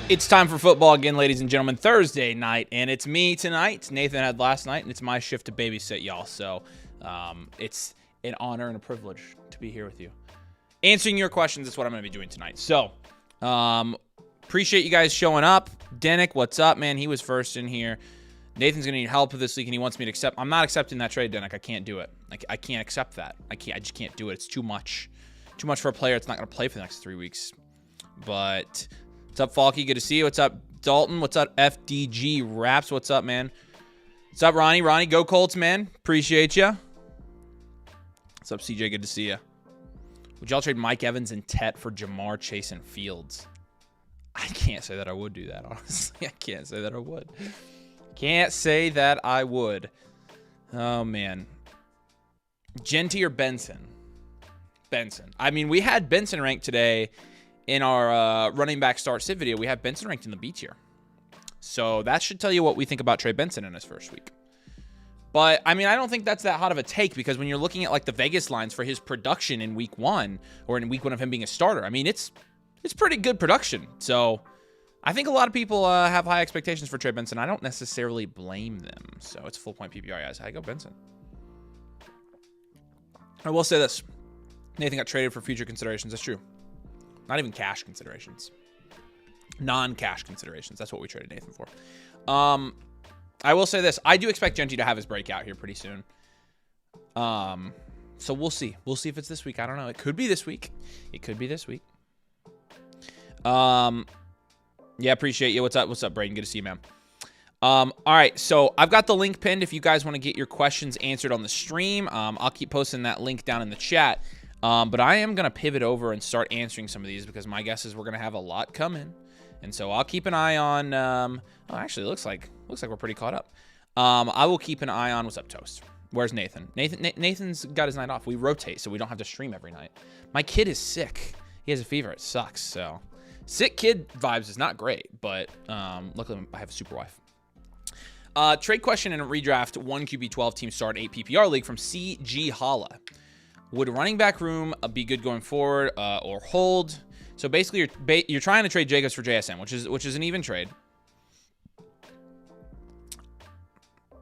It's time for football again, ladies and gentlemen. Thursday night, and it's me tonight. Nathan had last night, and it's my shift to babysit y'all. So it's an honor and a privilege to be here with you. Answering your questions is what I'm going to be doing tonight. So appreciate you guys showing up. Denick, what's up, man? He was first in here. Nathan's going to need help with this week, and he wants me to accept. I'm not accepting that trade, Denick. I can't do it. I can't accept that. I just can't do it. It's too much. Too much for a player that's not going to play for the next 3 weeks. But what's up, Falky? Good to see you. What's up, Dalton? What's up, FDG Raps? What's up, man? What's up, Ronnie? Ronnie, go Colts, man. Appreciate you. What's up, CJ? Good to see you. Would y'all trade Mike Evans and Tet for Jamar Chase and Fields? I can't say that I would do that, honestly. I can't say that I would. Can't say that I would. Oh, man. Genty or Benson? Benson. I mean, we had Benson ranked today in our running back start sit video. We have Benson ranked in the B tier. So that should tell you what we think about Trey Benson in his first week. But, I mean, I don't think that's that hot of a take because when you're looking at, like, the Vegas lines for his production in week 1 or in week 1 of him being a starter, I mean, it's pretty good production. So I think a lot of people have high expectations for Trey Benson. I don't necessarily blame them. So it's full point PPR, guys. I go Benson. I will say this. Nathan got traded for future considerations. That's true. Not even cash considerations. Non-cash considerations. That's what we traded Nathan for. I will say this. I do expect Genty to have his breakout here pretty soon. So we'll see. We'll see if it's this week. I don't know. It could be this week. It could be this week. Yeah, appreciate you. What's up? What's up, Braden? Good to see you, man. All right, so I've got the link pinned if you guys want to get your questions answered on the stream. I'll keep posting that link down in the chat. But I am going to pivot over and start answering some of these because my guess is we're going to have a lot coming. And so I'll keep an eye on, oh, actually, it looks like we're pretty caught up. I will keep an eye on, what's up, Toast? Where's Nathan? Nathan's got his night off. We rotate, so we don't have to stream every night. My kid is sick. He has a fever. It sucks. So sick kid vibes is not great, but luckily I have a super wife. Trade question in a redraft 1 QB 12 team start 8 PPR league from CG Holla. Would running back room be good going forward or hold? So basically, you're trying to trade Jacobs for JSN, which is an even trade.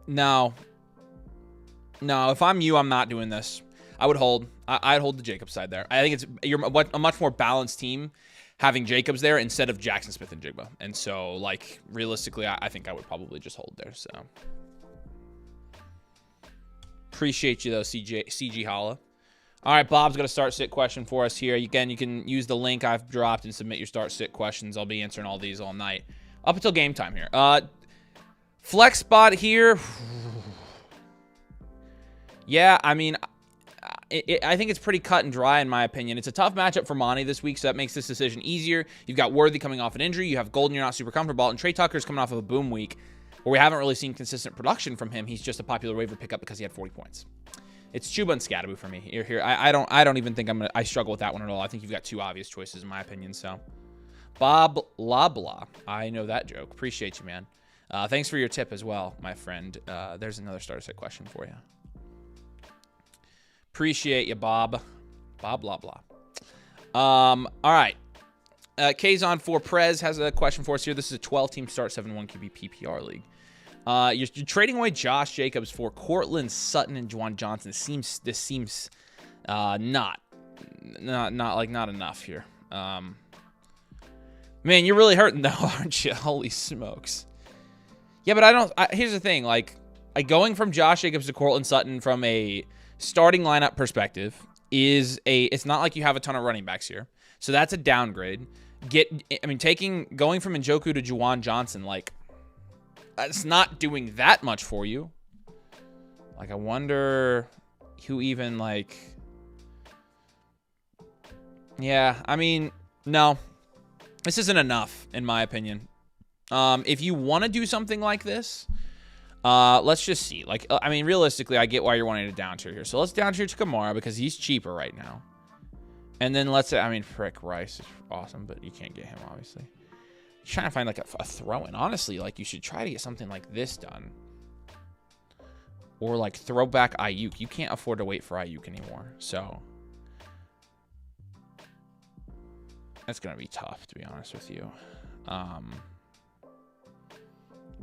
No, if I'm you, I'm not doing this. I would hold. I'd hold the Jacobs side there. I think you're a much more balanced team having Jacobs there instead of Jackson Smith and Jigba. And so, like, realistically, I think I would probably just hold there. So appreciate you though, CG Holla. All right, Bob's got a start-sit question for us here. Again, you can use the link I've dropped and submit your start-sit questions. I'll be answering all these all night. Up until game time here. Flex spot here. Yeah, I mean, I think it's pretty cut and dry in my opinion. It's a tough matchup for Monty this week, so that makes this decision easier. You've got Worthy coming off an injury. You have Golden, you're not super comfortable. And Trey Tucker's coming off of a boom week where we haven't really seen consistent production from him. He's just a popular waiver pickup because he had 40 points. It's Chuba and Scatteroo for me here. I don't even think I struggle with that one at all. I think you've got two obvious choices in my opinion. So, Bob Labla, I know that joke. Appreciate you, man. Thanks for your tip as well, my friend. There's another starter set question for you. Appreciate you, Bob. Bob blah blah. All right. Kazon for Prez has a question for us here. This is a 12-team start 7-1 QB PPR league. You're trading away Josh Jacobs for Cortland Sutton and Juwan Johnson. This seems not enough here. Man, you're really hurting though, aren't you? Holy smokes. Yeah, but here's the thing. Like going from Josh Jacobs to Cortland Sutton from a starting lineup perspective it's not like you have a ton of running backs here. So that's a downgrade. Going from Njoku to Juwan Johnson, like, it's not doing that much for you. Like, I wonder who even, like... Yeah, I mean, no. This isn't enough, in my opinion. If you want to do something like this, let's just see. Like, I mean, realistically, I get why you're wanting to down tier here. So let's down tier to Kamara because he's cheaper right now. And then let's say, I mean, frick, Rice is awesome, but you can't get him, obviously. Trying to find like a throw-in. Honestly, like you should try to get something like this done. Or like throw back Ayuk. You can't afford to wait for Ayuk anymore. So that's going to be tough, to be honest with you. We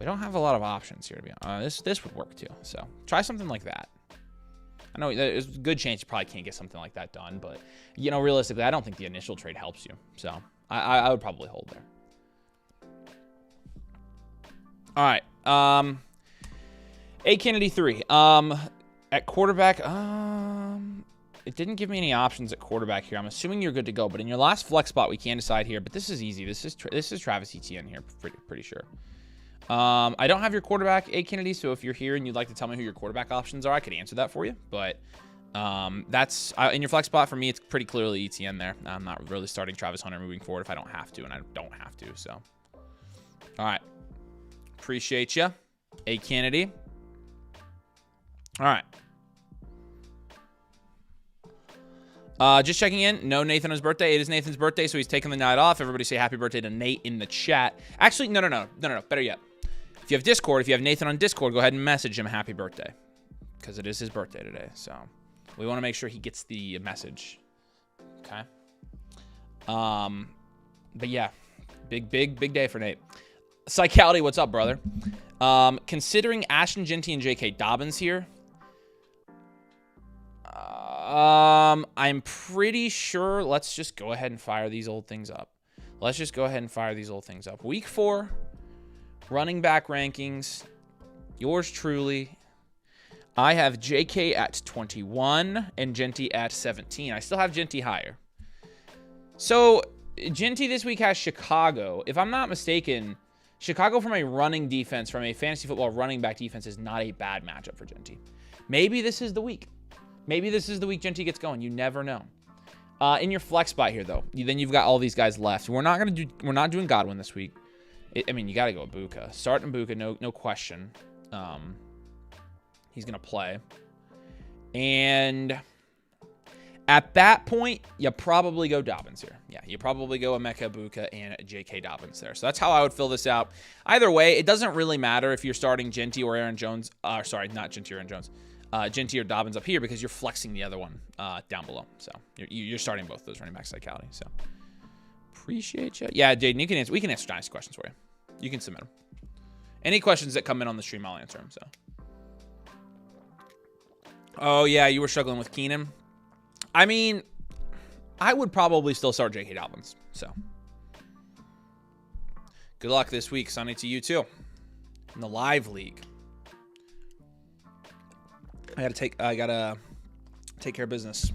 don't have a lot of options here, to be honest. This would work too. So try something like that. I know there's a good chance you probably can't get something like that done, but you know, realistically, I don't think the initial trade helps you. So I would probably hold there. All right. A Kennedy 3. At quarterback, it didn't give me any options at quarterback here. I'm assuming you're good to go, but in your last flex spot, we can decide here. But this is easy. This is Travis Etienne here, pretty sure. I don't have your quarterback, A Kennedy, so if you're here and you'd like to tell me who your quarterback options are, I could answer that for you. But that's in your flex spot for me. It's pretty clearly Etienne there. I'm not really starting Travis Hunter moving forward if I don't have to, and I don't have to. So, all right, appreciate you, A Kennedy. All right. Just checking in. No, Nathan on his birthday. It is Nathan's birthday, so he's taking the night off. Everybody say happy birthday to Nate in the chat. Actually, no. Better yet. If you have Discord, if you have Nathan on Discord, go ahead and message him happy birthday, because it is his birthday today. So we want to make sure he gets the message. Okay. But yeah, big day for Nate. Psychality, what's up, brother? Considering Ashton Genty and J.K. Dobbins here, I'm pretty sure. Let's just go ahead and fire these old things up. Week 4, running back rankings. Yours truly. I have JK at 21 and Genty at 17. I still have Genty higher. So Genty this week has Chicago. If I'm not mistaken, Chicago from a running defense, from a fantasy football running back defense, is not a bad matchup for Genty. Maybe this is the week. Genty gets going. You never know. In your flex spot here, though, then you've got all these guys left. We're not doing Godwin this week. I mean, you got to go with Buka. Start Buka, no question. He's gonna play, and at that point, you probably go Dobbins here. Yeah, you probably go Emeka, Buka, and J.K. Dobbins there. So that's how I would fill this out. Either way, it doesn't really matter if you're starting Genty or Aaron Jones. Sorry, not Genty or Aaron Jones. Genty or Dobbins up here, because you're flexing the other one down below. So you're starting both those running backs psychality. So appreciate you. Yeah, Jaden, you can answer. We can answer Dynasty questions for you. You can submit them. Any questions that come in on the stream, I'll answer them. So. Oh yeah, you were struggling with Keenan. I mean, I would probably still start J.K. Dobbins. So good luck this week, Sonny, to you too. In the live league. I gotta take care of business.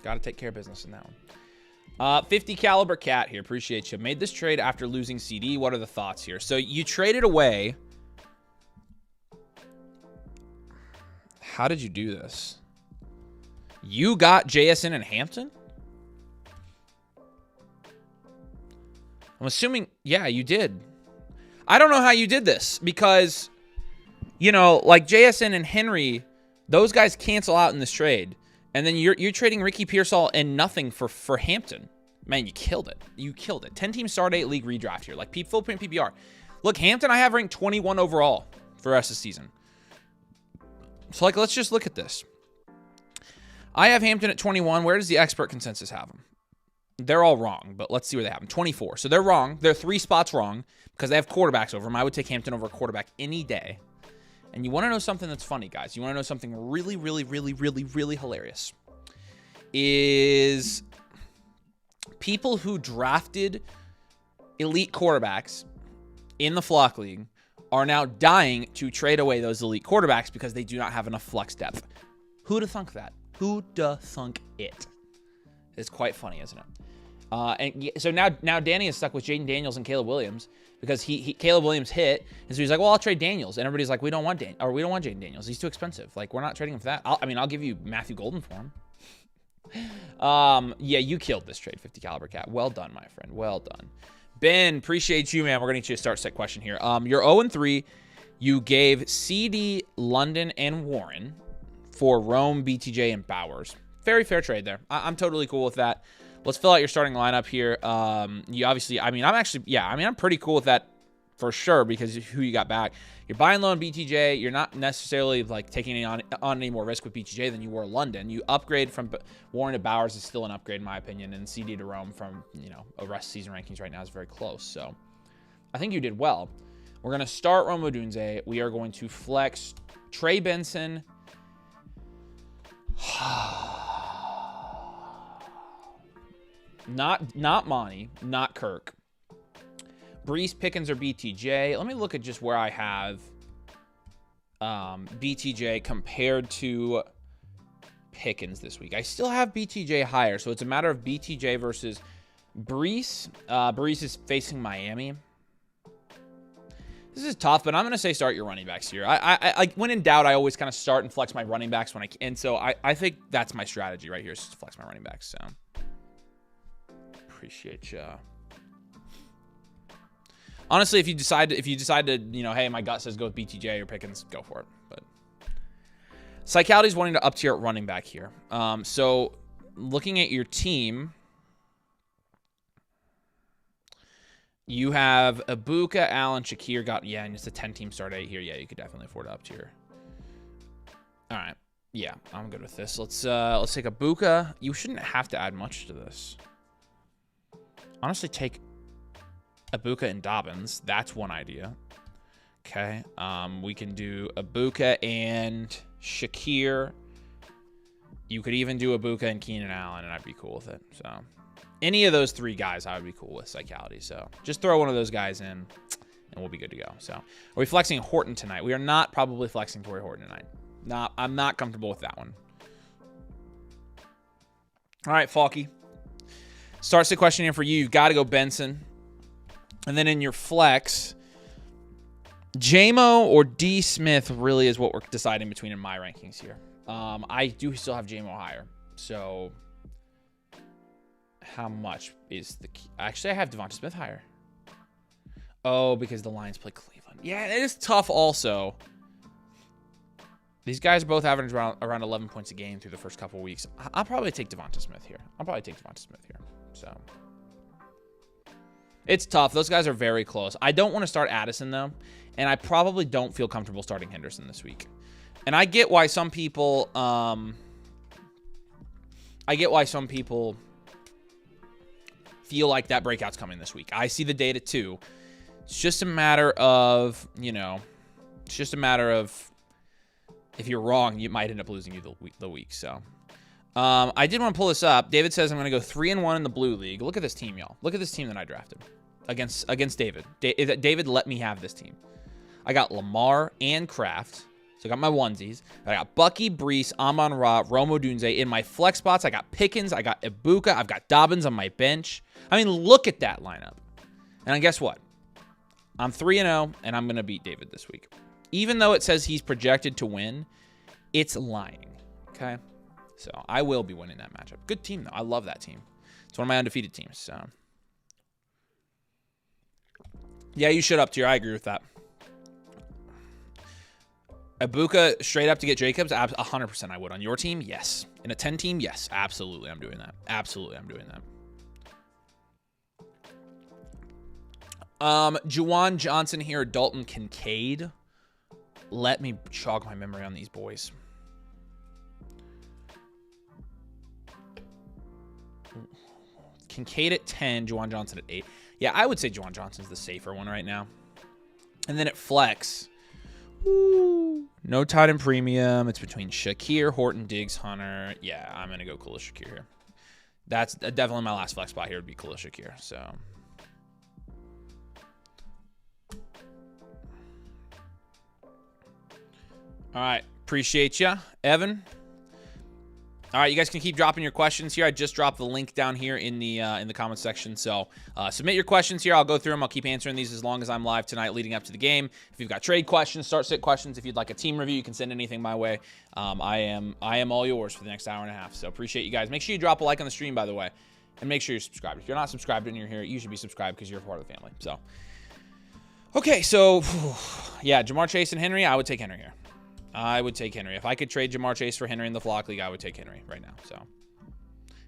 Gotta take care of business in that one. 50 caliber cat here. Appreciate you. Made this trade after losing CD. What are the thoughts here? So you traded away. How did you do this? You got JSN and Hampton? I'm assuming, yeah, you did. I don't know how you did this, because, you know, like JSN and Henry, those guys cancel out in this trade. And then you're trading Ricky Pearsall and nothing for Hampton. Man, you killed it. 10-team start 8 league redraft here. Like full print PPR. Look, Hampton I have ranked 21 overall for the rest of the season. So, like, let's just look at this. I have Hampton at 21. Where does the expert consensus have him? They're all wrong, but let's see where they have him. 24. So they're wrong. They're 3 spots wrong because they have quarterbacks over him. I would take Hampton over a quarterback any day. And you want to know something that's funny, guys? You want to know something really, really, really, really, really hilarious? Is people who drafted elite quarterbacks in the Flock League are now dying to trade away those elite quarterbacks because they do not have enough flex depth. Who'd have thunk that? Who'd have thunk it? It's quite funny, isn't it? And so now Danny is stuck with Jaden Daniels and Caleb Williams because Caleb Williams hit, and so he's like, well, I'll trade Daniels, and everybody's like, we don't want Jaden Daniels. He's too expensive. Like, we're not trading him for that. I'll give you Matthew Golden for him. Yeah, you killed this trade, 50 caliber cat. Well done, my friend. Well done. Ben, appreciate you, man. We're gonna get you a start set question here. You're 0-3. You gave CD, London, and Warren for Rome, BTJ, and Bowers. Very fair trade there. I'm totally cool with that. Let's fill out your starting lineup here. You obviously, I'm pretty cool with that for sure because who you got back. You're buying low on BTJ. You're not necessarily like taking on any more risk with BTJ than you were London. You upgrade from Warren to Bowers is still an upgrade in my opinion, and CD to Rome from, a rest season rankings right now is very close. So I think you did well. We're going to start Rome Odunze. We are going to flex Trey Benson. Not Monty, not Kirk. Brees, Pickens, or BTJ. Let me look at just where I have BTJ compared to Pickens this week. I still have BTJ higher, so it's a matter of BTJ versus Brees. Brees is facing Miami. This is tough, but I'm going to say start your running backs here. I when in doubt, I always kind of start and flex my running backs when I can. And so I think that's my strategy right here, is to flex my running backs. So appreciate you. Honestly, if you decide to, you know, hey, my gut says go with BTJ or Pickens, go for it. But Psychality's wanting to up tier at running back here. So looking at your team, you have Ibuka, Allen, Shakir and it's a 10-team start 8 here. Yeah, you could definitely afford to up tier. All right. Yeah, I'm good with this. Let's take Ibuka. You shouldn't have to add much to this. Honestly, take Ibuka and Dobbins. That's one idea. Okay. We can do Ibuka and Shakir. You could even do Ibuka and Keenan Allen, and I'd be cool with it. So any of those three guys, I would be cool with Psychality. So just throw one of those guys in, and we'll be good to go. So are we flexing Horton tonight? We are not probably flexing Torrey Horton tonight. I'm not comfortable with that one. All right, Falky. Starts the question here for you. You've got to go Benson. And then in your flex, JMO or D. Smith really is what we're deciding between in my rankings here. I do still have JMO higher. So how much is the key? Actually, I have Devonta Smith higher. Oh, because the Lions play Cleveland. Yeah, it is tough also. These guys both average around 11 points a game through the first couple weeks. I'll probably take Devonta Smith here. So it's tough. Those guys are very close. I don't want to start Addison, though, and I probably don't feel comfortable starting Henderson this week. And I get why some people feel like that breakout's coming this week. I see the data too. It's just a matter of, if you're wrong, you might end up losing the week. So I did want to pull this up. David says I'm going to go 3-1 in the blue league. Look at this team, y'all. Look at this team that I drafted against David. David let me have this team. I got Lamar and Kraft. So I got my onesies. I got Bucky, Brees, Amon-Ra, Rome Odunze. In my flex spots, I got Pickens. I got Ibuka. I've got Dobbins on my bench. I mean, look at that lineup. And guess what? I'm 3-0, and I'm going to beat David this week. Even though it says he's projected to win, it's lying. Okay? So I will be winning that matchup. Good team, though. I love that team. It's one of my undefeated teams. So yeah, you should up tier. I agree with that. Ibuka straight up to get Jacobs, 100% I would. On your team, yes. In a 10 team, yes. Absolutely, I'm doing that. Absolutely, I'm doing that. Juwan Johnson here, Dalton Kincaid. Let me jog my memory on these boys. Kincaid at 10, Juwan Johnson at 8. Yeah, I would say Juwan Johnson's the safer one right now. And then at flex, no tight end premium. It's between Shakir, Horton, Diggs, Hunter. Yeah, I'm going to go Khalil Shakir here. That's definitely my last flex spot here would be Khalil Shakir. So all right. Appreciate you, Evan. All right, you guys can keep dropping your questions here. I just dropped the link down here in the comments section. So submit your questions here. I'll go through them. I'll keep answering these as long as I'm live tonight leading up to the game. If you've got trade questions, start sit questions. If you'd like a team review, you can send anything my way. I am all yours for the next hour and a half. So appreciate you guys. Make sure you drop a like on the stream, by the way, and make sure you're subscribed. If you're not subscribed and you're here, you should be subscribed because you're a part of the family. So okay, so yeah, Jamar Chase and Henry. I would take Henry here. I would take Henry. If I could trade Jamar Chase for Henry in the Flock League, I would take Henry right now. So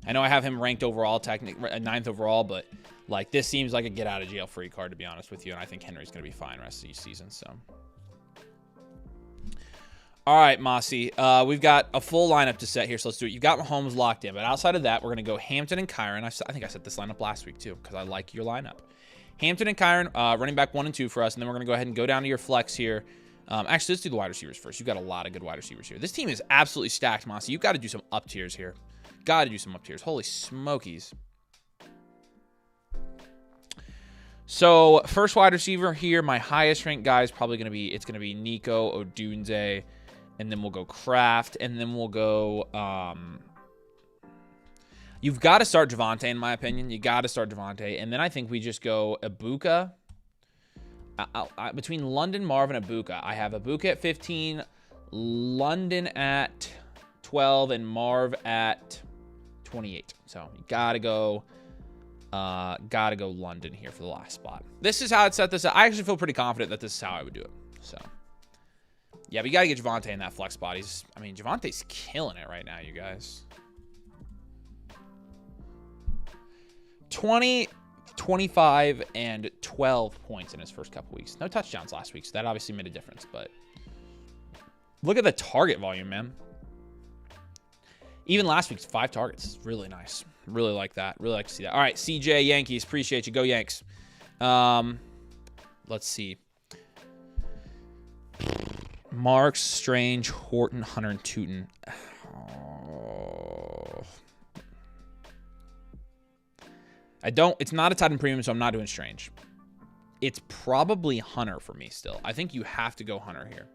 I know I have him ranked overall, 9th overall, but like this seems like a get out of jail free card, to be honest with you. And I think Henry's going to be fine rest of the season. So all right, Mossy, we've got a full lineup to set here, so let's do it. You've got Mahomes locked in, but outside of that, we're going to go Hampton and Kyron. I think I set this lineup last week too because I like your lineup. Hampton and Kyron, running back 1 and 2 for us, and then we're going to go ahead and go down to your flex here. Actually, let's do the wide receivers first. You've got a lot of good wide receivers here. This team is absolutely stacked, Mossy. You've got to do some up tiers here. Got to do some up tiers. Holy smokies. So, first wide receiver here, my highest ranked guy is probably going to be, it's going to be Nico Odunze, and then we'll go Kraft, and then we'll go, you've got to start Javonte, in my opinion. You got to start Javonte, and then I think we just go Ibuka. Between London, Marv, and Ibuka, I have Ibuka at 15, London at 12, and Marv at 28. So, you got to go London here for the last spot. This is how I'd set this up. I actually feel pretty confident that this is how I would do it. So, yeah, we got to get Javonte in that flex spot. Javante's killing it right now, you guys. 20, 25, and 12 points in his first couple weeks. No touchdowns last week, so that obviously made a difference. But look at the target volume, man. Even last week's 5 targets. Really nice. Really like that. Really like to see that. All right, CJ Yankees. Appreciate you. Go Yanks. Let's see. Marks, Strange, Horton, Hunter, and Tootin. Oh. It's not a tight end premium, so I'm not doing Strange. It's probably Hunter for me still. I think you have to go Hunter here.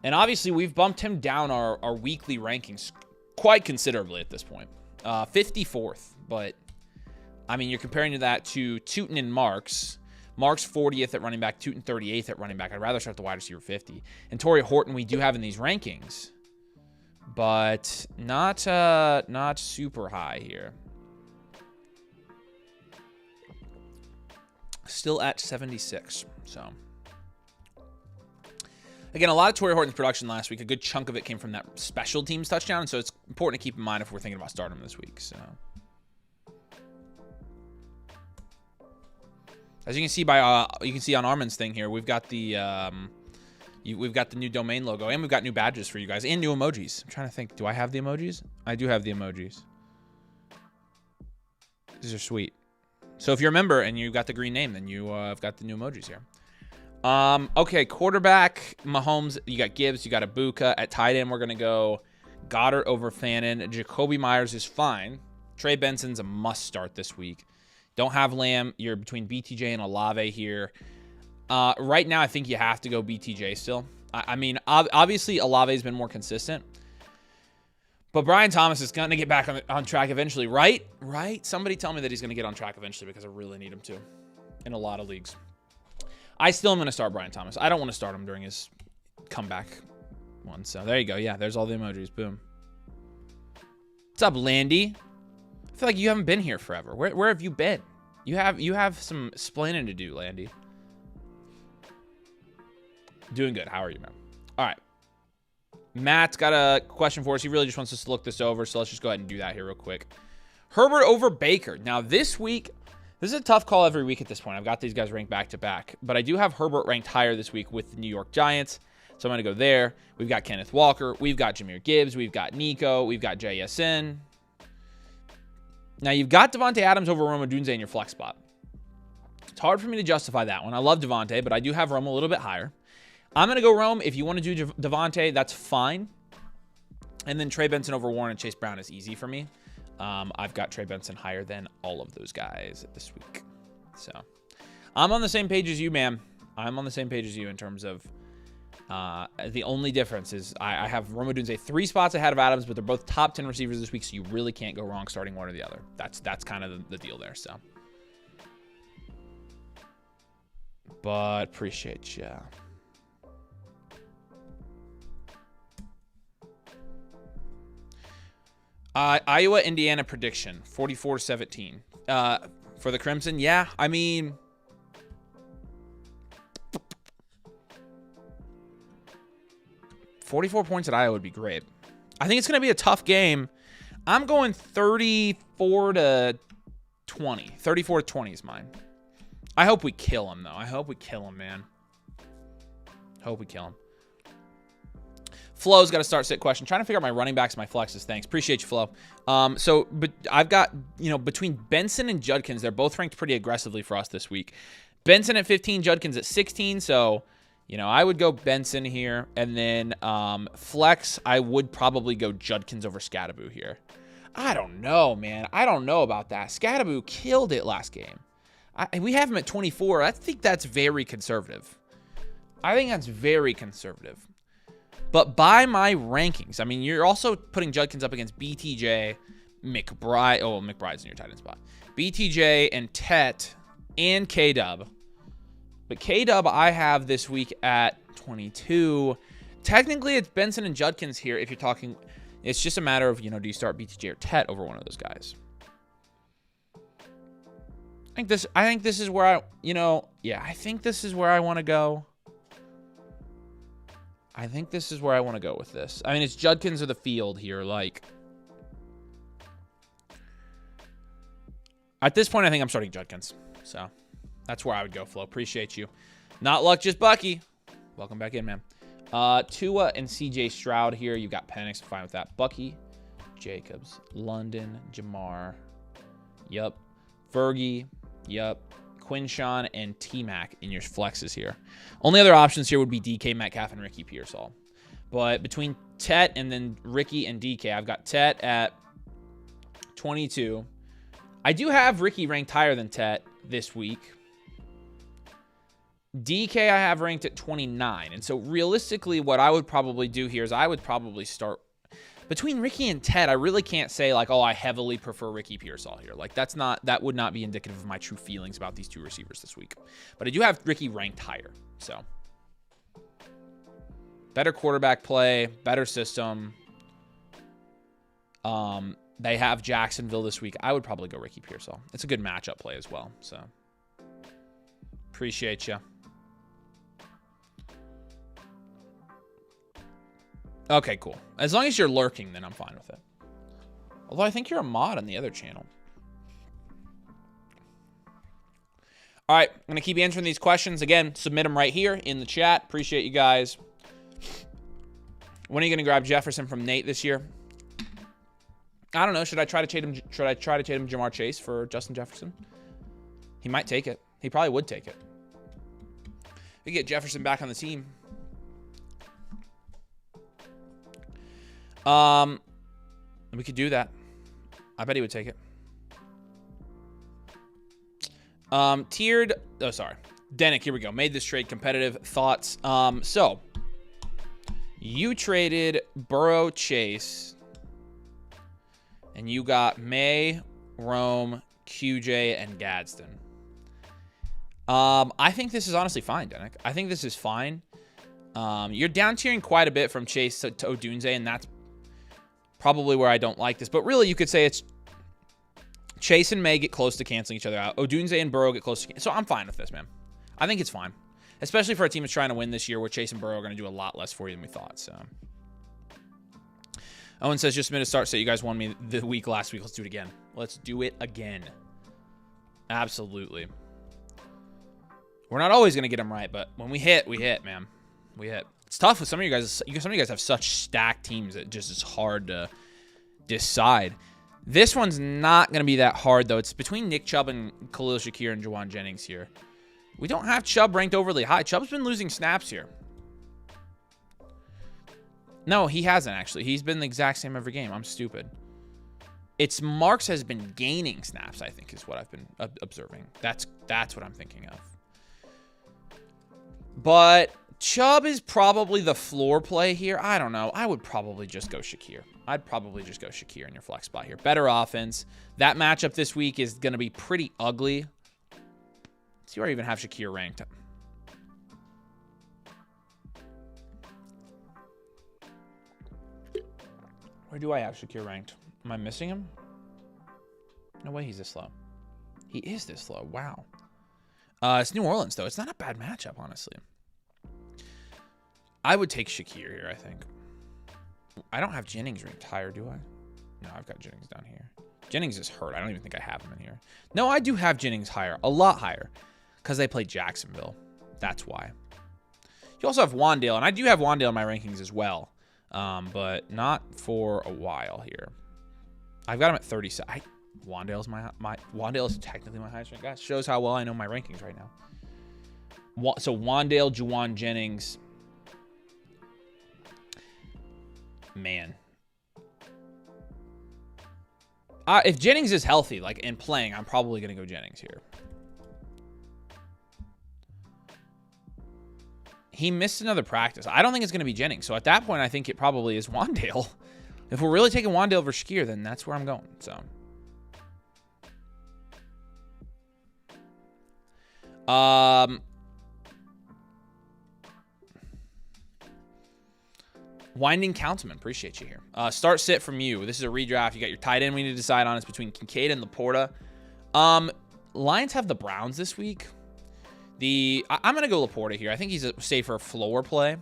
And obviously, we've bumped him down our weekly rankings quite considerably at this point. 54th, but I mean, you're comparing that to Tootin and Marks. Marks 40th at running back, Tootin 38th at running back. I'd rather start the wide receiver 50. And Torrey Horton, we do have in these rankings, but not super high here. Still at 76. So again, a lot of Torrey Horton's production last week. A good chunk of it came from that special teams touchdown, so it's important to keep in mind if we're thinking about starting him this week. So, as you can see on Armin's thing here, we've got the new domain logo, and we've got new badges for you guys, and new emojis. I'm trying to think, do I have the emojis? I do have the emojis. These are sweet. So if you're a member and you got the green name, then you have got the new emojis here. Okay, quarterback, Mahomes, you got Gibbs, you got Ibuka. At tight end, we're going to go Goddard over Fannin. Jacoby Myers is fine. Trey Benson's a must start this week. Don't have Lamb. You're between BTJ and Olave here. Right now, I think you have to go BTJ still. I mean, obviously, Olave's been more consistent. But Brian Thomas is going to get back on track eventually, right? Right? Somebody tell me that he's going to get on track eventually because I really need him to in a lot of leagues. I still am going to start Brian Thomas. I don't want to start him during his comeback one. So there you go. Yeah, there's all the emojis. Boom. What's up, Landy? I feel like you haven't been here forever. Where have you been? You have some splaining to do, Landy. Doing good. How are you, man? All right. Matt's got a question for us. He really just wants us to look this over, so let's just go ahead and do that here real quick. Herbert over Baker. Now, this week, this is a tough call every week at this point. I've got these guys ranked back-to-back, but I do have Herbert ranked higher this week with the New York Giants, so I'm going to go there. We've got Kenneth Walker. We've got Jahmyr Gibbs. We've got Nico. We've got JSN. Now, you've got Devontae Adams over Rome Odunze in your flex spot. It's hard for me to justify that one. I love Devontae, but I do have Rome a little bit higher. I'm going to go Rome. If you want to do Devontae, that's fine. And then Trey Benson over Warren and Chase Brown is easy for me. I've got Trey Benson higher than all of those guys this week. So I'm on the same page as you, man. I'm on the same page as you in terms of the only difference is I have Rome Odunze 3 spots ahead of Adams, but they're both top 10 receivers this week, so you really can't go wrong starting one or the other. That's kind of the deal there. So, but appreciate ya. Iowa, Indiana prediction, 44-17. For the Crimson, yeah, I mean, $44 points at Iowa would be great. I think it's going to be a tough game. I'm going 34-20. 34-20 is mine. I hope we kill him, though. I hope we kill him, man. Hope we kill him. Flo's got a start sit question. Trying to figure out my running backs, my flexes. Thanks. Appreciate you, Flo. But I've got, between Benson and Judkins, they're both ranked pretty aggressively for us this week. Benson at 15, Judkins at 16. So, I would go Benson here. And then flex, I would probably go Judkins over Scattaboo here. I don't know, man. I don't know about that. Scattaboo killed it last game. We have him at 24. I think that's very conservative. But by my rankings, I mean, you're also putting Judkins up against BTJ, McBride. Oh, McBride's in your tight end spot. BTJ and Tet and K-Dub. But K-Dub I have this week at 22. Technically, it's Benson and Judkins here if you're talking. It's just a matter of, do you start BTJ or Tet over one of those guys? I think this is where I think this is where I want to go. I think this is where I want to go with this. I mean, it's Judkins or the field here. At this point, I think I'm starting Judkins. So that's where I would go, Flo. Appreciate you. Not luck, just Bucky. Welcome back in, man. Tua and CJ Stroud here. You got Penix. I'm fine with that. Bucky, Jacobs, London, Jamar. Yep. Fergie. Yep. Quinshawn and T-Mac in your flexes here. Only other options here would be DK Metcalf and Ricky Pearsall. But between Tet and then Ricky and DK, I've got Tet at 22. I do have Ricky ranked higher than Tet this week. DK I have ranked at 29. And so realistically, what I would probably do here is I would probably start between Ricky and Ted. I really can't say I heavily prefer Ricky Pearsall here. That would not be indicative of my true feelings about these two receivers this week. But I do have Ricky ranked higher. So better quarterback play, better system. They have Jacksonville this week. I would probably go Ricky Pearsall. It's a good matchup play as well. So appreciate you. Okay, cool. As long as you're lurking, then I'm fine with it. Although I think you're a mod on the other channel. All right, I'm going to keep answering these questions. Again, submit them right here in the chat. Appreciate you guys. When are you going to grab Jefferson from Nate this year? I don't know. Should I try to trade him Jamar Chase for Justin Jefferson? He might take it. He probably would take it. We get Jefferson back on the team. We could do that. I bet he would take it. Tiered. Oh, sorry. Denick, here we go. Made this trade competitive. Thoughts. So you traded Burrow, Chase, and you got May, Rome, QJ, and Gadsden. I think this is honestly fine, Denick. I think this is fine. You're down tiering quite a bit from Chase to Odunze, and that's probably where I don't like this. But really, you could say it's Chase and May get close to canceling each other out. Odunze and Burrow get close to so I'm fine with this, man. I think it's fine. Especially for a team that's trying to win this year where Chase and Burrow are going to do a lot less for you than we thought. So Owen says, just a minute start. So you guys won me the week last week. Let's do it again. Let's do it again. Absolutely. We're not always going to get them right, but when we hit, man. We hit. It's tough with some of you guys. Some of you guys have such stacked teams that just is hard to decide. This one's not going to be that hard, though. It's between Nick Chubb and Khalil Shakir and Jawan Jennings here. We don't have Chubb ranked overly high. Chubb's been losing snaps here. No, he hasn't, actually. He's been the exact same every game. I'm stupid. It's Marks has been gaining snaps, I think, is what I've been observing. That's what I'm thinking of. But Chubb is probably the floor play here. I don't know. I would probably just go Shakir. I'd probably just go Shakir in your flex spot here. Better offense. That matchup this week is going to be pretty ugly. Let's see where I even have Shakir ranked. Where do I have Shakir ranked? Am I missing him? No way he's this low. He is this low. Wow. It's New Orleans, though. It's not a bad matchup, honestly. I would take Shakir here, I think. I don't have Jennings ranked higher, do I? No, I've got Jennings down here. Jennings is hurt. I don't even think I have him in here. No, I do have Jennings higher. A lot higher. Because they play Jacksonville. That's why. You also have Wandale, and I do have Wandale in my rankings as well. but not for a while here. I've got him at 37. Wandale's Wandale is technically my highest ranked guy. Shows how well I know my rankings right now. So Wandale, Juwan Jennings. Man. If Jennings is healthy, like, and playing, I'm probably going to go Jennings here. He missed another practice. I don't think it's going to be Jennings. So at that point, I think it probably is Wandale. If we're really taking Wandale over Shakir, then that's where I'm going. So, Winding Countman, appreciate you here. Start sit from you. This is a redraft. You got your tight end we need to decide on. It's between Kincaid and Laporta. Lions have the Browns this week. I'm going to go Laporta here. I think he's a safer floor play.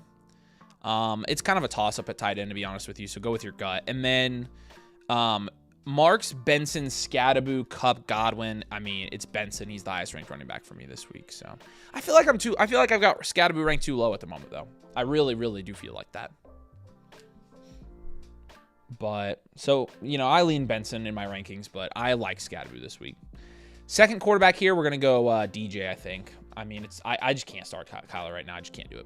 It's kind of a toss-up at tight end, to be honest with you, so go with your gut. And then Marks, Benson, Scadaboo, Kupp, Godwin. I mean, it's Benson. He's the highest ranked running back for me this week. So I feel like I've got Scadaboo ranked too low at the moment, though. I really, really do feel like that. But, so, you know, I lean Benson in my rankings, but I like Scadaboo this week. Second quarterback here, we're going to go DJ, I think. I mean, I just can't start Kyler right now. I just can't do it.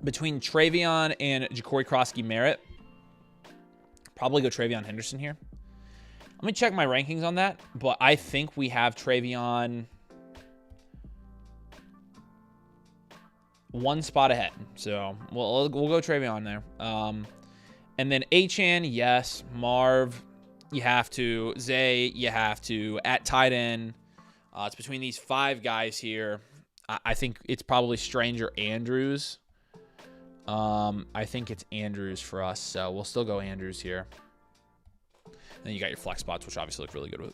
Between Travion and Ja'Cory Krosky-Merritt, probably go Travion Henderson here. Let me check my rankings on that, but I think we have Travion one spot ahead. So we'll go Travion there. And then Achane, yes. Marv, you have to. Zay, you have to. At tight end, it's between these 5 guys here. I think it's probably Stranger Andrews. I think it's Andrews for us, so we'll still go Andrews here. And then you got your flex spots, which obviously look really good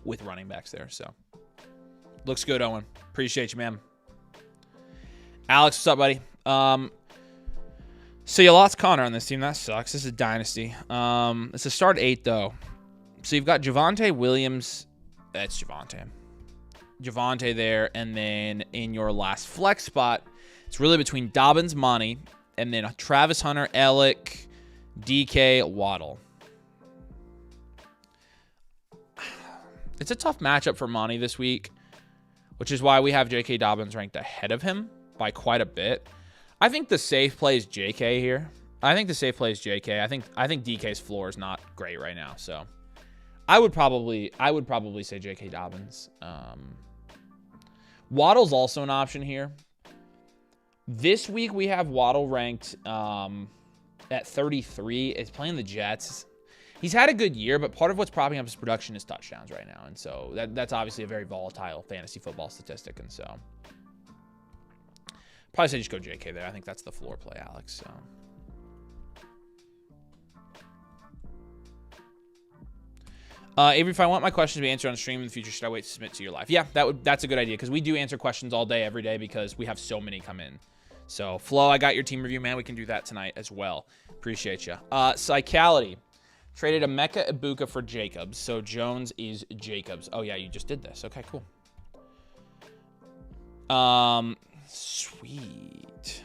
with running backs there. So looks good, Owen. Appreciate you, man. Alex, what's up, buddy? So you lost Connor on this team. That sucks. This is Dynasty. It's a start 8 though. So you've got Javonte Williams. That's Javonte there, and then in your last flex spot, it's really between Dobbins, Monty, and then Travis Hunter, Alec, DK, Waddle. It's a tough matchup for Monty this week, which is why we have J.K. Dobbins ranked ahead of him by quite a bit. I think the safe play is J.K. here. I think DK's floor is not great right now, so I would probably say J.K. Dobbins. Waddle's also an option here. This week we have Waddle ranked at 33. It's playing the Jets. He's had a good year, but part of what's propping up his production is touchdowns right now. And so that's obviously a very volatile fantasy football statistic. And so probably say just go JK there. I think that's the floor play, Alex. So Avery, if I want my questions to be answered on stream in the future, should I wait to submit to your live? Yeah, that's a good idea, because we do answer questions all day, every day, because we have so many come in. So, Flo, I got your team review, man. We can do that tonight as well. Appreciate you. Psychality. Traded Emeka Ibuka for Jacobs. So, Jones is Jacobs. Oh, yeah, you just did this. Okay, cool. Sweet.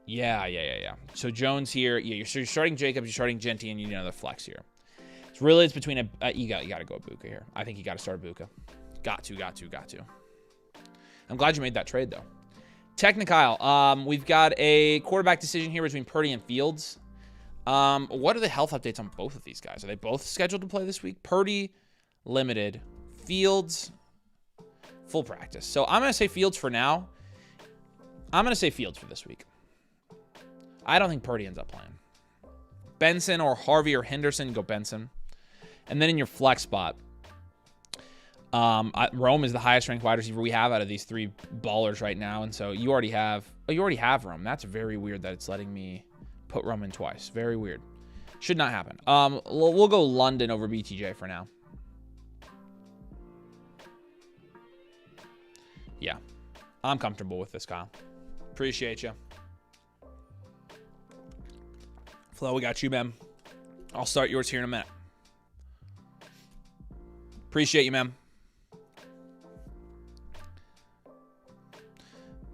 Yeah. So Jones here. Yeah, you're starting Jacobs, you're starting Genty, and you need another flex here. So really, it's between you got to go Ibuka here. I think you got to start Ibuka. Got to. I'm glad you made that trade though. Technicile. We've got a quarterback decision here between Purdy and Fields. What are the health updates on both of these guys? Are they both scheduled to play this week? Purdy, limited. Fields, full practice. So I'm going to say Fields for now. I'm going to say Fields for this week. I don't think Purdy ends up playing. Benson or Harvey or Henderson, go Benson. And then in your flex spot, Rome is the highest ranked wide receiver we have out of these 3 ballers right now. And so you already have Rome. That's very weird that it's letting me put Rome in twice. Very weird. Should not happen. We'll go London over BTJ for now. Yeah, I'm comfortable with this, Kyle. Appreciate you. Flo, we got you, man. I'll start yours here in a minute. Appreciate you, man.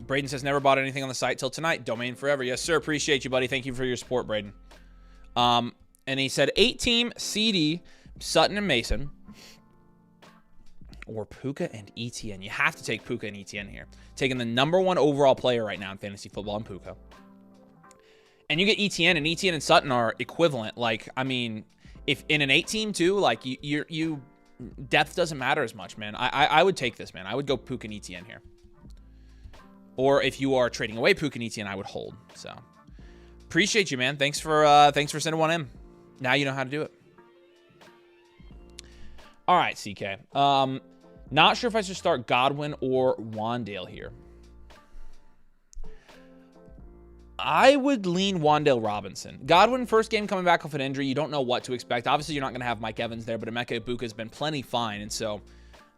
Braden says, never bought anything on the site till tonight. Domain forever. Yes, sir. Appreciate you, buddy. Thank you for your support, Braden. And he said 8-team CD, Sutton and Mason, or Puka and ETN. You have to take Puka and ETN here. Taking the #1 overall player right now in fantasy football and Puka. And you get ETN, and ETN and Sutton are equivalent. Like, I mean, if in an 8-team too, like you depth doesn't matter as much, man. I would take this, man. I would go Puka and ETN here. Or if you are trading away Puka and ETN, I would hold. So appreciate you, man. Thanks for sending one in. Now you know how to do it. All right, CK. Not sure if I should start Godwin or Wandale here. I would lean Wandale Robinson. Godwin, first game coming back off an injury. You don't know what to expect. Obviously, you're not going to have Mike Evans there, but Emeka Egbuka has been plenty fine. And so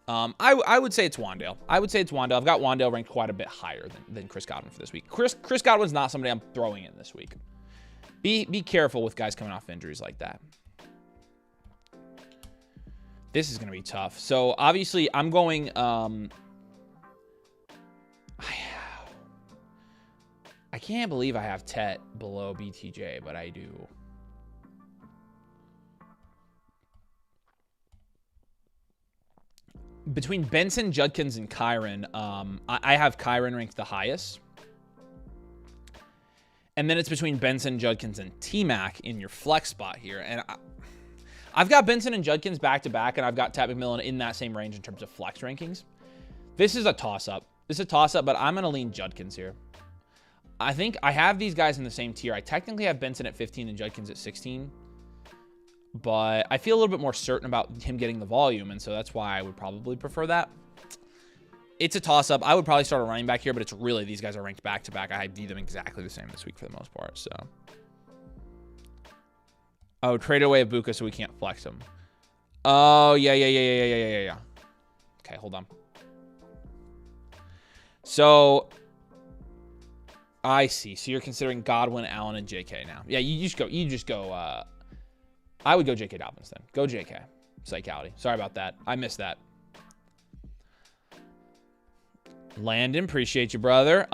I would say it's Wandale. I've got Wandale ranked quite a bit higher than Chris Godwin for this week. Chris Godwin's not somebody I'm throwing in this week. Be careful with guys coming off injuries like that. This is going to be tough. So, obviously, I'm going... I can't believe I have Tet below BTJ, but I do. Between Benson, Judkins, and Kyron, I have Kyron ranked the highest. And then it's between Benson, Judkins, and T-Mac in your flex spot here. And I've got Benson and Judkins back-to-back, and I've got Tat McMillan in that same range in terms of flex rankings. This is a toss-up. But I'm going to lean Judkins here. I think I have these guys in the same tier. I technically have Benson at 15 and Judkins at 16. But I feel a little bit more certain about him getting the volume, and so that's why I would probably prefer that. It's a toss-up. I would probably start a running back here, but it's really these guys are ranked back-to-back. I view them exactly the same this week for the most part, so. Oh, trade away Ibuka so we can't flex him. Oh, yeah. Okay, hold on. So, I see. So you're considering Godwin, Allen, and JK now. Yeah, you just go, I would go JK Dobbins then. Go JK. Psychality. Sorry about that. I missed that. Landon, appreciate you, brother.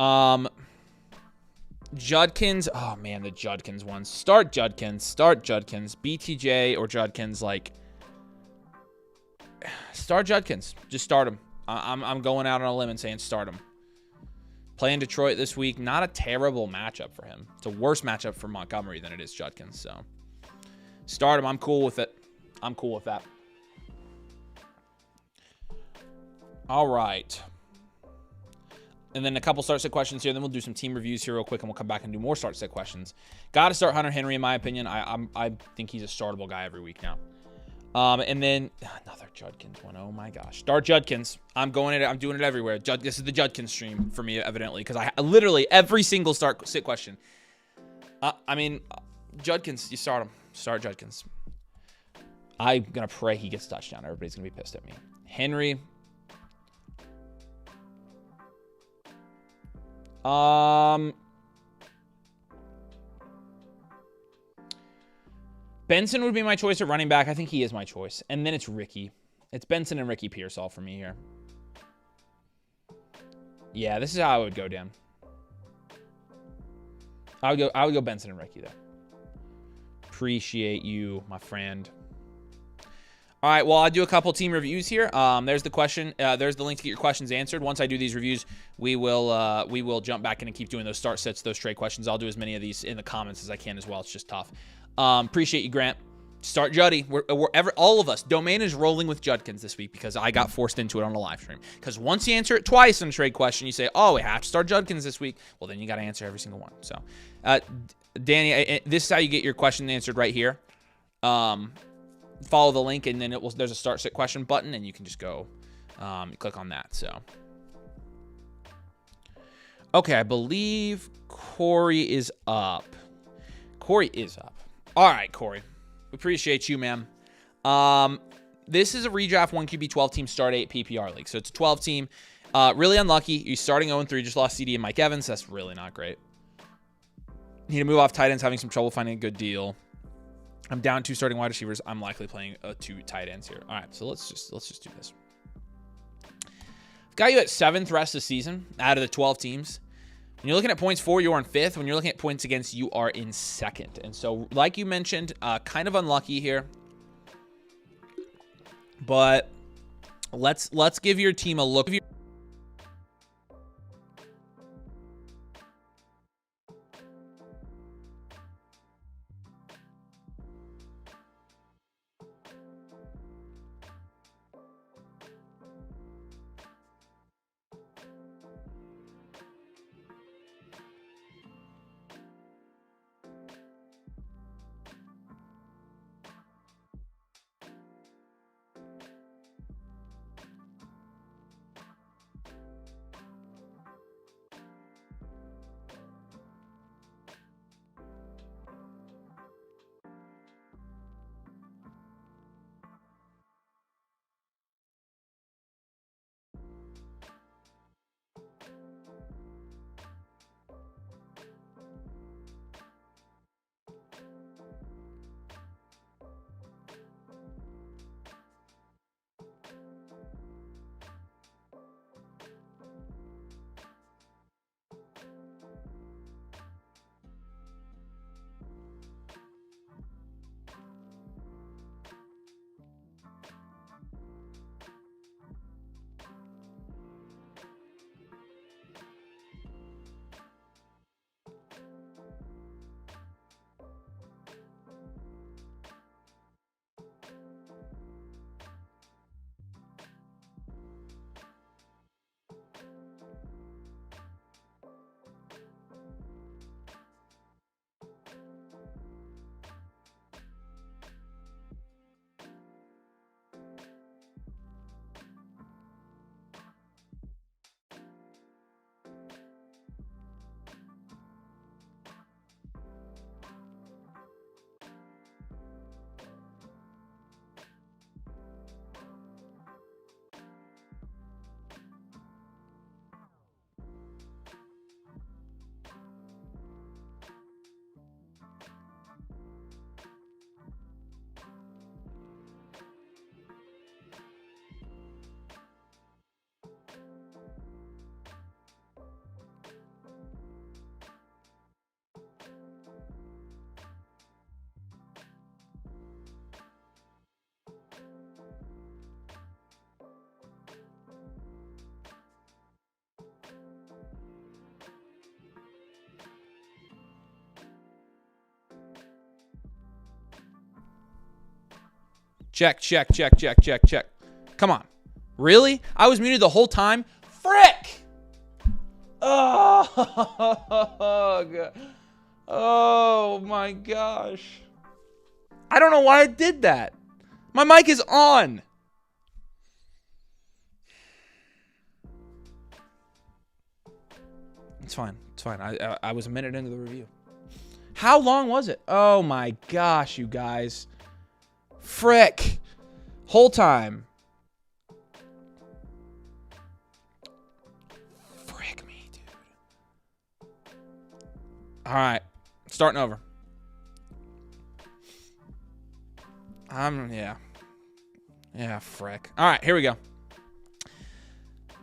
Judkins. Oh, man, the Judkins ones. Start Judkins. BTJ or Judkins, like, start Judkins. Just start him. I'm going out on a limb and saying start him. Playing Detroit this week, not a terrible matchup for him. It's a worse matchup for Montgomery than it is Judkins, so start him. I'm cool with it. I'm cool with that. All right. And then a couple start set questions here. Then we'll do some team reviews here real quick, and we'll come back and do more start set questions. Got to start Hunter Henry, in my opinion. I think he's a startable guy every week now. And then another Judkins one. Oh my gosh. Start Judkins. I'm doing it everywhere. This is the Judkins stream for me, evidently, because I literally every single start sit question. Judkins, you start him. Start Judkins. I'm gonna pray he gets a touchdown. Everybody's gonna be pissed at me. Henry. Benson would be my choice at running back. I think he is my choice. And then it's Ricky. It's Benson and Ricky Pearsall for me here. Yeah, this is how I would go, Dan. I would go Benson and Ricky there. Appreciate you, my friend. All right, well, I'll do a couple team reviews here. There's the question. There's the link to get your questions answered. Once I do these reviews, we will jump back in and keep doing those start sets, those trade questions. I'll do as many of these in the comments as I can as well. It's just tough. Appreciate you, Grant. Start Juddy. All of us. Domain is rolling with Judkins this week because I got forced into it on a live stream. Because once you answer it twice in a trade question, you say, oh, we have to start Judkins this week. Well, then you got to answer every single one. So, Danny, this is how you get your question answered right here. Follow the link, and then there's a start set question button, and you can just go click on that. So, okay, I believe Corey is up. All right, Corey. Appreciate you, man. This is a redraft 1QB 12-team start 8 PPR league. So it's a 12-team. Really unlucky. You're starting 0-3. Just lost CD and Mike Evans. That's really not great. Need to move off tight ends. Having some trouble finding a good deal. I'm down 2 starting wide receivers. I'm likely playing 2 tight ends here. All right, so let's just do this. Got you at 7th rest of the season out of the 12 teams. When you're looking at points for, you're in 5th. When you're looking at points against, you are in 2nd. And so, like you mentioned, kind of unlucky here. But let's give your team a look. Check. Come on. Really? I was muted the whole time? Frick! Oh my gosh. I don't know why I did that. My mic is on. It's fine. I was a minute into the review. How long was it? Oh my gosh, you guys. Frick. Whole time. Frick me, dude. All right. Starting over. Yeah, frick. All right, here we go.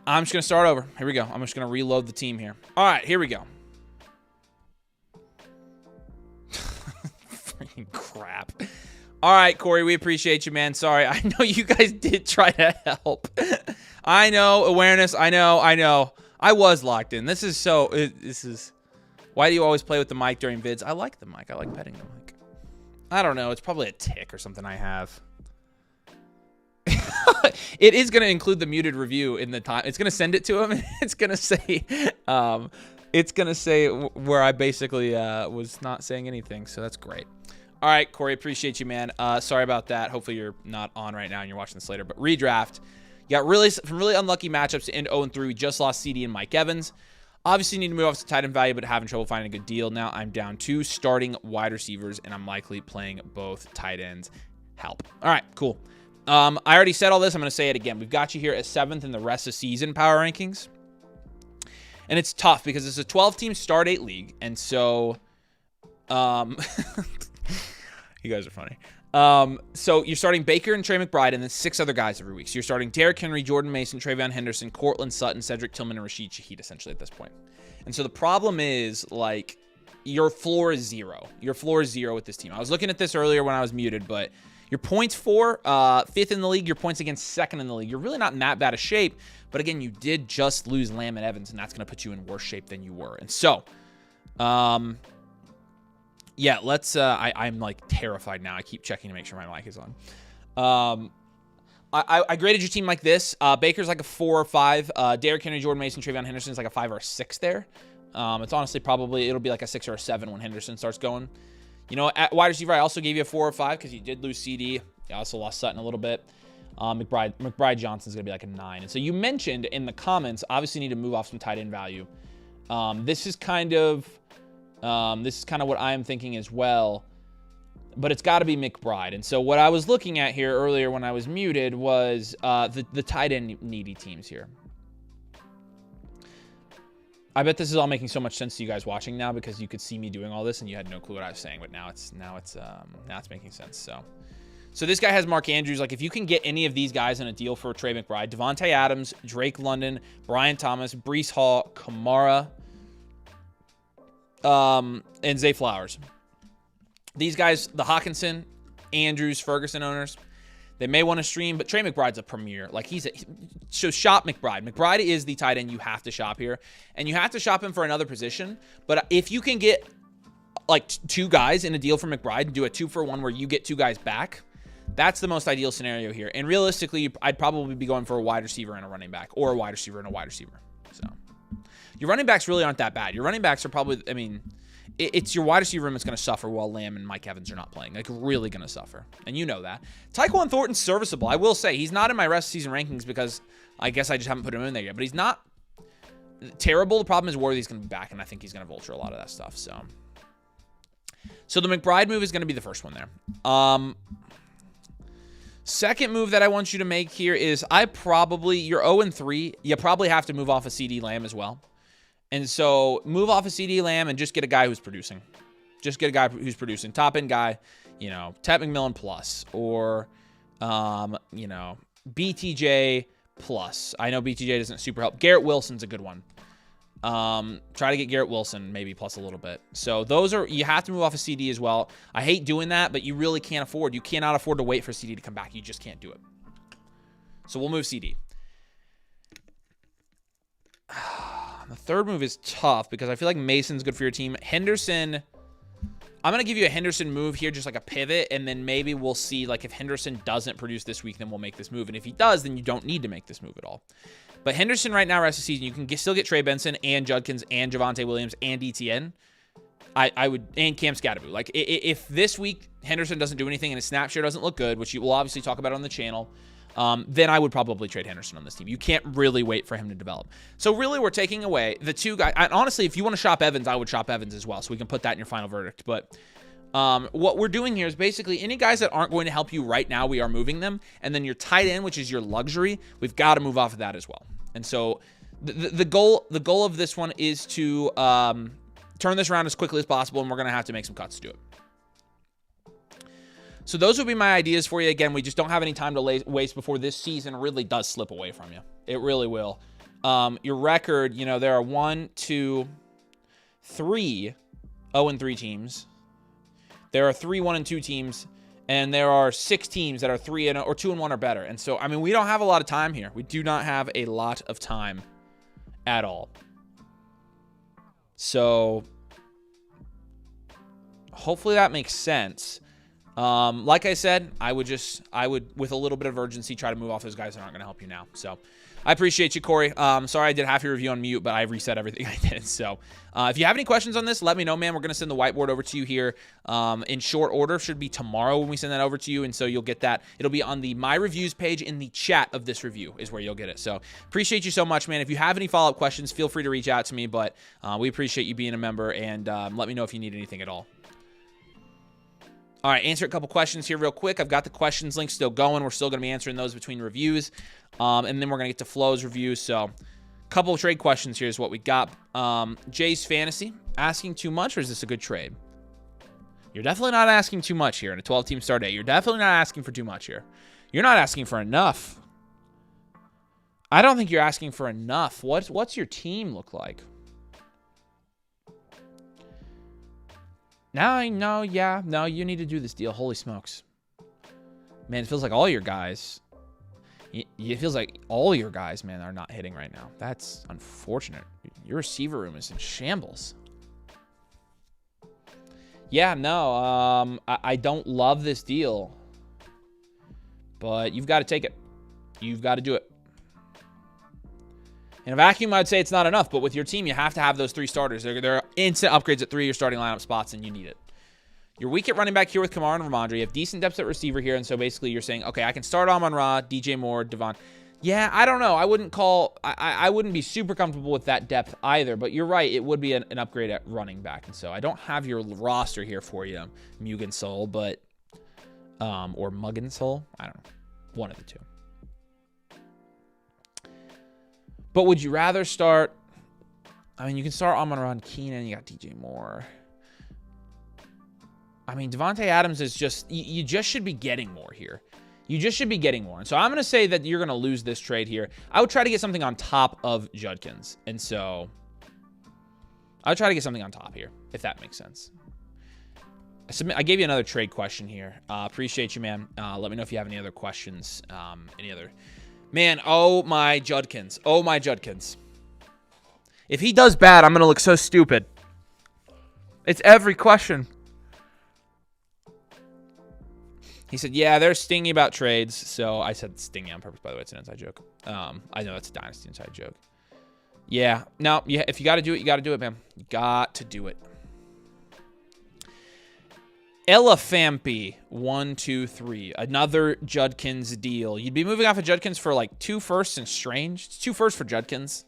I'm just going to start over. Here we go. I'm just going to reload the team here. All right, here we go. Freaking crap. All right, Corey, we appreciate you, man. Sorry. I know you guys did try to help. I know. Awareness. I know. I was locked in. This is... Why do you always play with the mic during vids? I like the mic. I like petting the mic. I don't know. It's probably a tick or something I have. It is going to include the muted review in the time. It's going to send it to him. It's going to say, where I basically was not saying anything. So that's great. All right, Corey, appreciate you, man. Sorry about that. Hopefully you're not on right now and you're watching this later. But redraft, you got some really unlucky matchups to end 0-3. We just lost CD and Mike Evans. Obviously, need to move off to tight end value, but having trouble finding a good deal. Now I'm down 2 starting wide receivers, and I'm likely playing both tight ends. Help. All right, cool. I already said all this. I'm going to say it again. We've got you here at 7th in the rest of season power rankings. And it's tough because it's a 12-team Start 8 league. And so, you guys are funny. So you're starting Baker and Trey McBride and then 6 other guys every week. So you're starting Derrick Henry, Jordan Mason, Travion Henderson, Cortland Sutton, Cedric Tillman, and Rashid Shaheed essentially at this point. And so the problem is, like, your floor is 0. Your floor is 0 with this team. I was looking at this earlier when I was muted, but your points for 5th in the league, your points against 2nd in the league. You're really not in that bad a shape. But again, you did just lose Lamb and Evans, and that's going to put you in worse shape than you were. And so, yeah, let's, I'm like terrified now. I keep checking to make sure my mic is on. I graded your team like this. Baker's like a 4 or 5. Derrick Henry, Jordan Mason, Travion Henderson's like a 5 or a 6 there. It's honestly probably, it'll be like a 6 or a 7 when Henderson starts going. You know, at wide receiver, I also gave you a 4 or 5 because you did lose CD. You also lost Sutton a little bit. McBride Johnson's going to be like a 9. And so you mentioned in the comments, obviously need to move off some tight end value. This is kind of what I'm thinking as well, but it's got to be McBride. And so what I was looking at here earlier when I was muted was the tight end needy teams here. I bet this is all making so much sense to you guys watching now because you could see me doing all this and you had no clue what I was saying, but now it's making sense. So this guy has Mark Andrews. Like, if you can get any of these guys in a deal for Trey McBride, Devontae Adams, Drake London, Brian Thomas, Breece Hall, Kamara, and Zay Flowers. These guys, the Hawkinson, Andrews, Ferguson owners, they may want to stream, but Trey McBride's a premier. Like, so shop McBride. McBride is the tight end you have to shop here, and you have to shop him for another position. But if you can get like 2 guys in a deal for McBride and do a 2-for-1 where you get 2 guys back, that's the most ideal scenario here. And realistically, I'd probably be going for a wide receiver and a running back, or a wide receiver and a wide receiver. So your running backs really aren't that bad. Your running backs are probably, I mean, it's your wide receiver room that's going to suffer while Lamb and Mike Evans are not playing. Like, really going to suffer. And you know that. Tyquan Thornton's serviceable. I will say, he's not in my rest of season rankings because I guess I just haven't put him in there yet. But he's not terrible. The problem is Worthy's going to be back, and I think he's going to vulture a lot of that stuff. So the McBride move is going to be the first one there. Second move that I want you to make here is you're 0-3. You probably have to move off of CD Lamb as well. And so move off of CD Lamb and just get a guy who's producing. Just get a guy who's producing. Top end guy, you know, Ted McMillan plus, or, you know, BTJ plus. I know BTJ doesn't super help. Garrett Wilson's a good one. Try to get Garrett Wilson maybe plus a little bit. So those are, you have to move off of CD as well. I hate doing that, but you really can't afford. You cannot afford to wait for CD to come back. You just can't do it. So we'll move CD. The third move is tough because I feel like Mason's good for your team. Henderson, I'm going to give you a Henderson move here, just like a pivot, and then maybe we'll see, like, if Henderson doesn't produce this week, then we'll make this move. And if he does, then you don't need to make this move at all. But Henderson right now, rest of the season, you can still get Trey Benson and Judkins and Javonte Williams and ETN. I would, and Cam Scatterbo. Like, if this week Henderson doesn't do anything and his snap share doesn't look good, which you will obviously talk about on the channel, then I would probably trade Henderson on this team. You can't really wait for him to develop. So really, we're taking away the 2 guys. And honestly, if you want to shop Evans, I would shop Evans as well, so we can put that in your final verdict. But what we're doing here is basically any guys that aren't going to help you right now, we are moving them. And then your tight end, which is your luxury, we've got to move off of that as well. And so the goal of this one is to turn this around as quickly as possible, and we're going to have to make some cuts to do it. So those would be my ideas for you. Again, we just don't have any time to waste before this season really does slip away from you. It really will. Your record, you know, there are 1, 2, 3 0-3 teams. There are 3 1-2 teams, and there are 6 teams that are 3-0 or 2-1 or better. And so, I mean, we don't have a lot of time here. We do not have a lot of time at all. So hopefully that makes sense. Like I said, I would, with a little bit of urgency, try to move off those guys that aren't going to help you now. So I appreciate you, Corey. Sorry I did half your review on mute, but I reset everything I did. So if you have any questions on this, let me know, man. We're going to send the whiteboard over to you here in short order. Should be tomorrow when we send that over to you. And so you'll get that. It'll be on the My Reviews page in the chat of this review is where you'll get it. So appreciate you so much, man. If you have any follow-up questions, feel free to reach out to me. But we appreciate you being a member, and let me know if you need anything at all. All right, answer a couple questions here real quick. I've got the questions link still going. We're still going to be answering those between reviews. And then we're going to get to Flo's reviews. So a couple of trade questions here is what we got. Jay's Fantasy, asking too much, or is this a good trade? You're definitely not asking too much here in a 12-team start day. You're definitely not asking for too much here. You're not asking for enough. I don't think you're asking for enough. What's your team look like? No, you need to do this deal. Holy smokes. Man, it feels like all your guys... It feels like all your guys, man, are not hitting right now. That's unfortunate. Your receiver room is in shambles. Yeah, no, I don't love this deal. But you've got to take it. You've got to do it. In a vacuum, I'd say it's not enough. But with your team, you have to have those 3 starters. There are instant upgrades at 3 of your starting lineup spots, and you need it. You're weak at running back here with Kamara and Ramondre. You have decent depth at receiver here. And so basically you're saying, okay, I can start Amon-Ra, DJ Moore, Devon. Yeah, I don't know. I wouldn't be super comfortable with that depth either. But you're right. It would be an upgrade at running back. And so I don't have your roster here for you, Mugen Soul, but... or Muggin Soul. I don't know. One of the two. But would you rather start... I mean, you can start Amon-Ra and Keenan. You got DJ Moore. I mean, Devontae Adams is just... You just should be getting more here. You just should be getting more. And so I'm going to say that you're going to lose this trade here. I would try to get something on top of Judkins. And so... I would try to get something on top here, if that makes sense. I gave you another trade question here. Appreciate you, man. Let me know if you have any other questions. Any other... Man, oh my Judkins. Oh my Judkins. If he does bad, I'm going to look so stupid. It's every question. He said, yeah, they're stingy about trades. So I said stingy on purpose, by the way. It's an inside joke. I know it's a Dynasty inside joke. Yeah. No, yeah, if you got to do it, you got to do it, man. You got to do it. Elefampi, 1, 2, 3. Another Judkins deal. You'd be moving off of Judkins for like 2 firsts and Strange. It's 2 firsts for Judkins.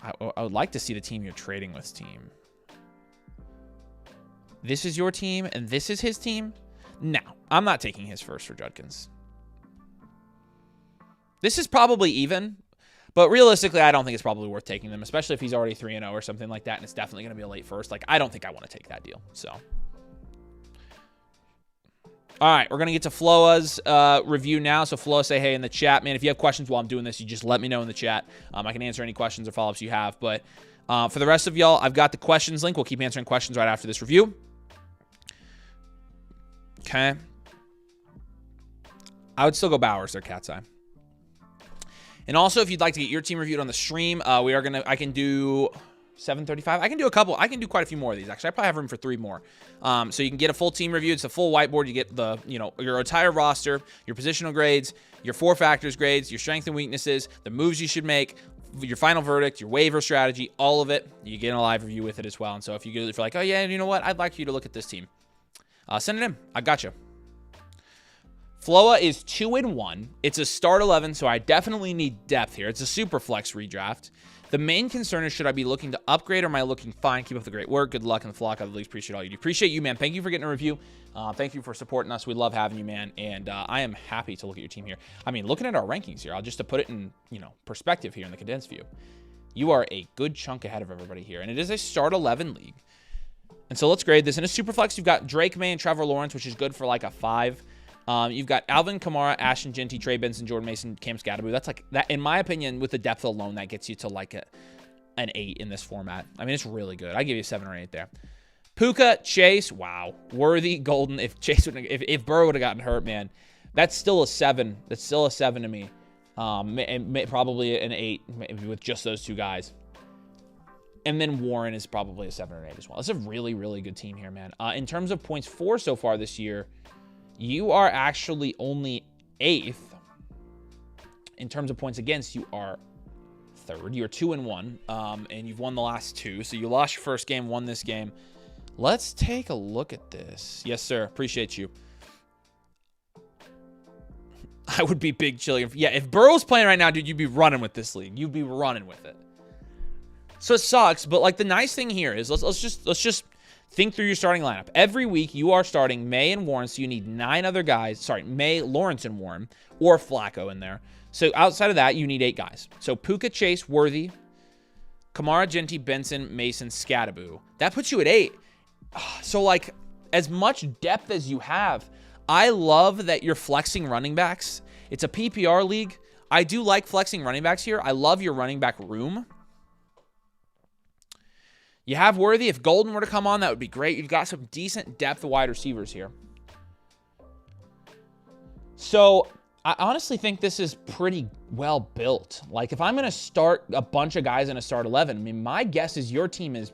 I would like to see the team you're trading with team. This is your team and this is his team? No, I'm not taking his first for Judkins. This is probably even. But realistically, I don't think it's probably worth taking them, especially if he's already 3-0 or something like that, and it's definitely going to be a late first. Like, I don't think I want to take that deal. So, all right, we're going to get to Floa's review now. So, Floa, say hey in the chat. Man, if you have questions while I'm doing this, you just let me know in the chat. I can answer any questions or follow-ups you have. But for the rest of y'all, I've got the questions link. We'll keep answering questions right after this review. Okay. I would still go Bowers or Cat's Eye. And also, if you'd like to get your team reviewed on the stream, I can do 735. I can do a couple. I can do quite a few more of these, actually. I probably have room for 3 more. So you can get a full team review. It's a full whiteboard. You get your entire roster, your positional grades, your 4 factors grades, your strengths and weaknesses, the moves you should make, your final verdict, your waiver strategy, all of it. You get a live review with it as well. And so if you're like, oh, yeah, you know what? I'd like you to look at this team. Send it in. I got you. Floa is 2-1. It's a start 11, so I definitely need depth here. It's a Superflex redraft. The main concern is, should I be looking to upgrade or am I looking fine? Keep up the great work. Good luck in the flock. I really appreciate all you do. Appreciate you, man. Thank you for getting a review. Thank you for supporting us. We love having you, man. And I am happy to look at your team here. I mean, looking at our rankings here, to put it in, perspective here in the condensed view. You are a good chunk ahead of everybody here. And it is a start 11 league. And so let's grade this. In a Superflex, you've got Drake May and Trevor Lawrence, which is good for like a 5. You've got Alvin Kamara, Ashton Genty, Trey Benson, Jordan Mason, Cam Scatterby. That's like that, in my opinion, with the depth alone, that gets you to like an 8 in this format. I mean, it's really good. I give you a 7 or 8 there. Puka, Chase, wow, Worthy, Golden. If if Burrow would have gotten hurt, man, that's still a 7. That's still a 7 to me. Probably an 8 maybe with just those 2 guys. And then Warren is probably a 7 or 8 as well. It's a really, really good team here, man. In terms of points for so far this year, you are actually only 8th. In terms of points against, you are 3rd. You're 2-1, and you've won the last 2. So you lost your first game, won this game. Let's take a look at this. Yes, sir. Appreciate you. I would be big chilly. Yeah, if Burrow's playing right now, dude, you'd be running with this league. You'd be running with it. So it sucks, but like the nice thing here is let's just think through your starting lineup. Every week, you are starting May and Warren, so you need 9 other guys. Sorry, May, Lawrence, and Warren, or Flacco in there. So outside of that, you need 8 guys. So Puka, Chase, Worthy, Kamara, Genty, Benson, Mason, Scatterby. That puts you at 8. So, like, as much depth as you have, I love that you're flexing running backs. It's a PPR league. I do like flexing running backs here. I love your running back room. You have Worthy. If Golden were to come on, that would be great. You've got some decent depth wide receivers here. So, I honestly think this is pretty well built. Like, if I'm going to start a bunch of guys in a start 11, I mean, my guess is your team is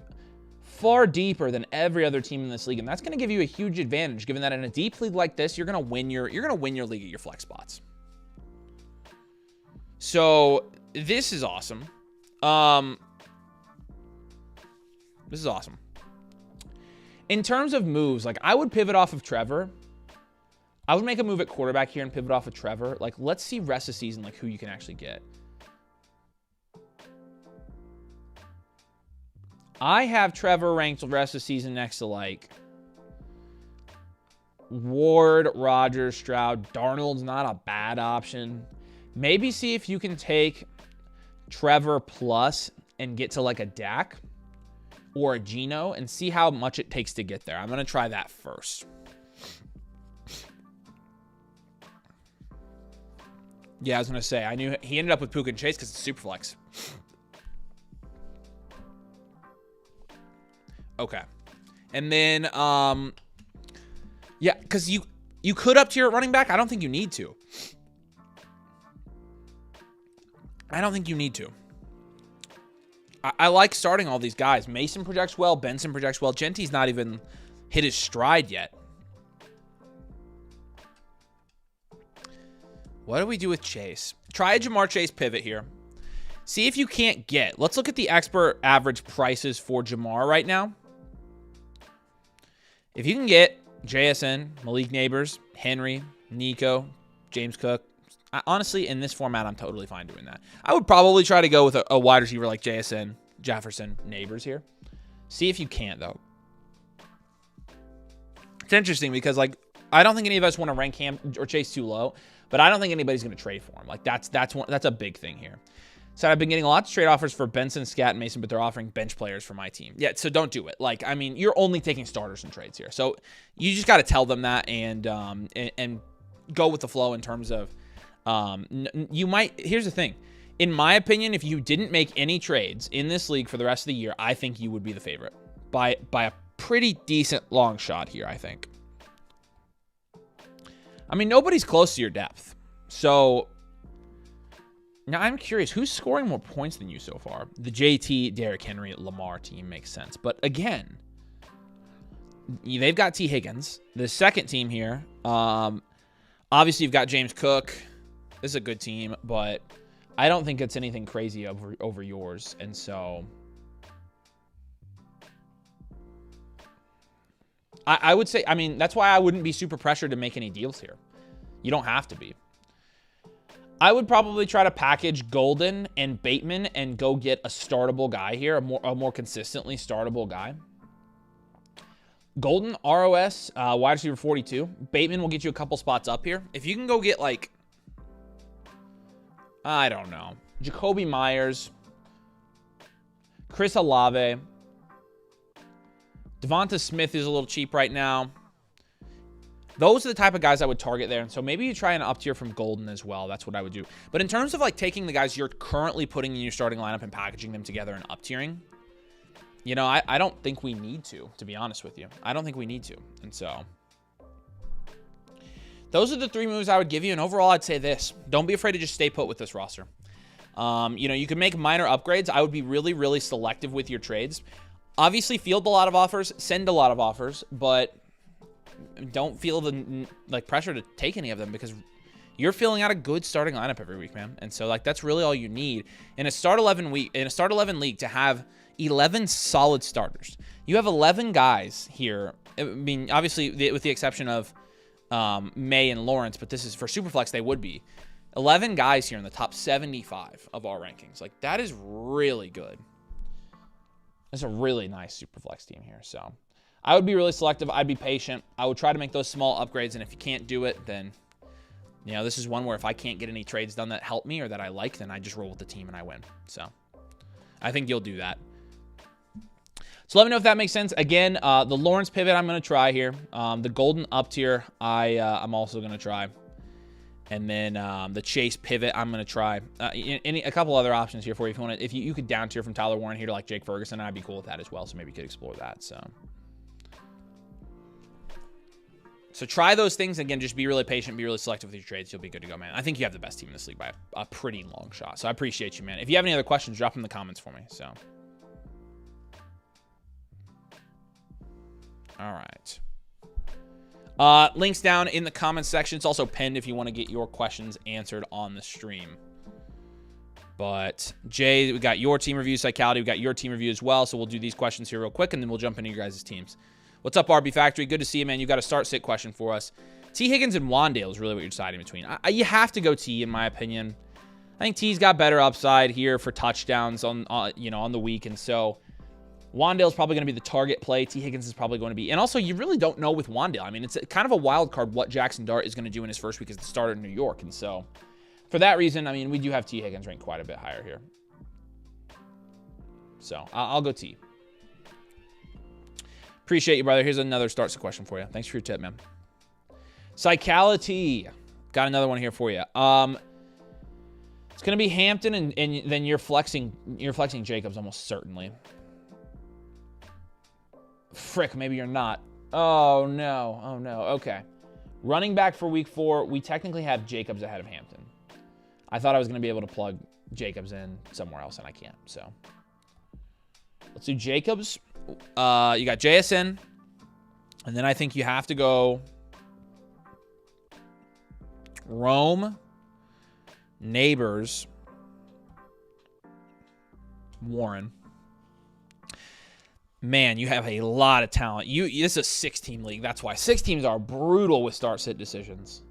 far deeper than every other team in this league, and that's going to give you a huge advantage, given that in a deep league like this, you're going to win your league at your flex spots. So, this is awesome. This is awesome. In terms of moves, like, I would pivot off of Trevor. I would make a move at quarterback here and pivot off of Trevor. Like, let's see rest of season, like, who you can actually get. I have Trevor ranked rest of season next to, like, Ward, Rodgers, Stroud. Darnold's not a bad option. Maybe see if you can take Trevor plus and get to, like, a Dak or a Geno and see how much it takes to get there. I'm going to try that first. Yeah, I was going to say, I knew he ended up with Puka and Chase because it's Superflex. Okay. And then, yeah, because you could up tier at running back. I don't think you need to. I don't think you need to. I like starting all these guys. Mason projects well. Benson projects well. Gentry's not even hit his stride yet. What do we do with Chase? Try a Jamar Chase pivot here. See if you can't get. Let's look at the expert average prices for Jamar right now. If you can get JSN, Malik Neighbors, Henry, Nico, James Cook. Honestly, in this format, I'm totally fine doing that. I would probably try to go with a wide receiver like JSN, Jefferson, Neighbors here. See if you can't, though. It's interesting because, like, I don't think any of us want to rank Cam or Chase too low, but I don't think anybody's going to trade for him. Like, that's a big thing here. So I've been getting lots of trade offers for Benson, Scat, and Mason, but they're offering bench players for my team. Yeah, so don't do it. Like, I mean, you're only taking starters and trades here. So you just got to tell them that and go with the flow in terms of you might. Here's the thing. In my opinion, if you didn't make any trades in this league for the rest of the year, I think you would be the favorite by a pretty decent long shot here, I think. I mean, nobody's close to your depth. So now I'm curious, who's scoring more points than you so far? The JT, Derrick Henry, Lamar team makes sense. But again, they've got T. Higgins. The second team here, obviously you've got James Cook. This is a good team, but I don't think it's anything crazy over yours. And so I would say, I mean, that's why I wouldn't be super pressured to make any deals here. You don't have to be. I would probably try to package Golden and Bateman and go get a startable guy here, a more consistently startable guy. Golden, ROS, wide receiver 42. Bateman will get you a couple spots up here. If you can go get, like, I don't know, Jacoby Myers, Chris Olave, Devonta Smith is a little cheap right now. Those are the type of guys I would target there. And so maybe you try an up tier from Golden as well. That's what I would do. But in terms of, like, taking the guys you're currently putting in your starting lineup and packaging them together and up tiering, you know, I don't think we need to be honest with you. I don't think we need to. And so those are the three moves I would give you. And overall, I'd say this. Don't be afraid to just stay put with this roster. You know, you can make minor upgrades. I would be really, really selective with your trades. Obviously, field a lot of offers, send a lot of offers, but don't feel the pressure to take any of them because you're filling out a good starting lineup every week, man. And so, like, that's really all you need in a start 11 league to have 11 solid starters. You have 11 guys here. I mean, obviously, with the exception of May and Lawrence, but this is for Superflex, they would be 11 guys here in the top 75 of our rankings. Like, that is really good. It's a really nice Superflex team here. So I would be really selective. I'd be patient. I would try to make those small upgrades. And if you can't do it, then, you know, this is one where if I can't get any trades done that help me or that I like, then I just roll with the team and I win. So I think you'll do that. So let me know if that makes sense. Again, the Lawrence pivot I'm going to try here. The golden up tier I'm also going to try. And then the Chase pivot I'm going to try. A couple other options here for you if you want to. If you could down tier from Tyler Warren here to like Jake Ferguson, I'd be cool with that as well. So maybe you could explore that. So try those things. Again, just be really patient, be really selective with your trades. You'll be good to go, man. I think you have the best team in this league by a pretty long shot. So I appreciate you, man. If you have any other questions, drop them in the comments for me. So, all right. Links down in the comments section. It's also pinned if you want to get your questions answered on the stream. But Jay, we got your team review. Psychality, we got your team review as well. So we'll do these questions here real quick, and then we'll jump into your guys' teams. What's up, RB Factory? Good to see you, man. You got a start-sit question for us. T. Higgins and Wandale is really what you're deciding between. You have to go T, in my opinion. I think T's got better upside here for touchdowns on the week, and so Wandale's probably going to be the target play. T. Higgins is probably going to be. And also, you really don't know with Wandale. I mean, it's kind of a wild card what Jackson Dart is going to do in his first week as the starter in New York. And so, for that reason, I mean, we do have T. Higgins ranked quite a bit higher here. So, I'll go T. Appreciate you, brother. Here's another start question for you. Thanks for your tip, man. Psychality. Got another one here for you. It's going to be Hampton, and then you're flexing Jacobs almost certainly. Frick, maybe you're not. Oh, no. Oh, no. Okay. Running back for week 4, we technically have Jacobs ahead of Hampton. I thought I was going to be able to plug Jacobs in somewhere else, and I can't. So let's do Jacobs. You got JSN, and then I think you have to go Rome, Neighbors, Warren. Man, you have a lot of talent. This is a 6-team league. That's why 6 teams are brutal with start-sit decisions.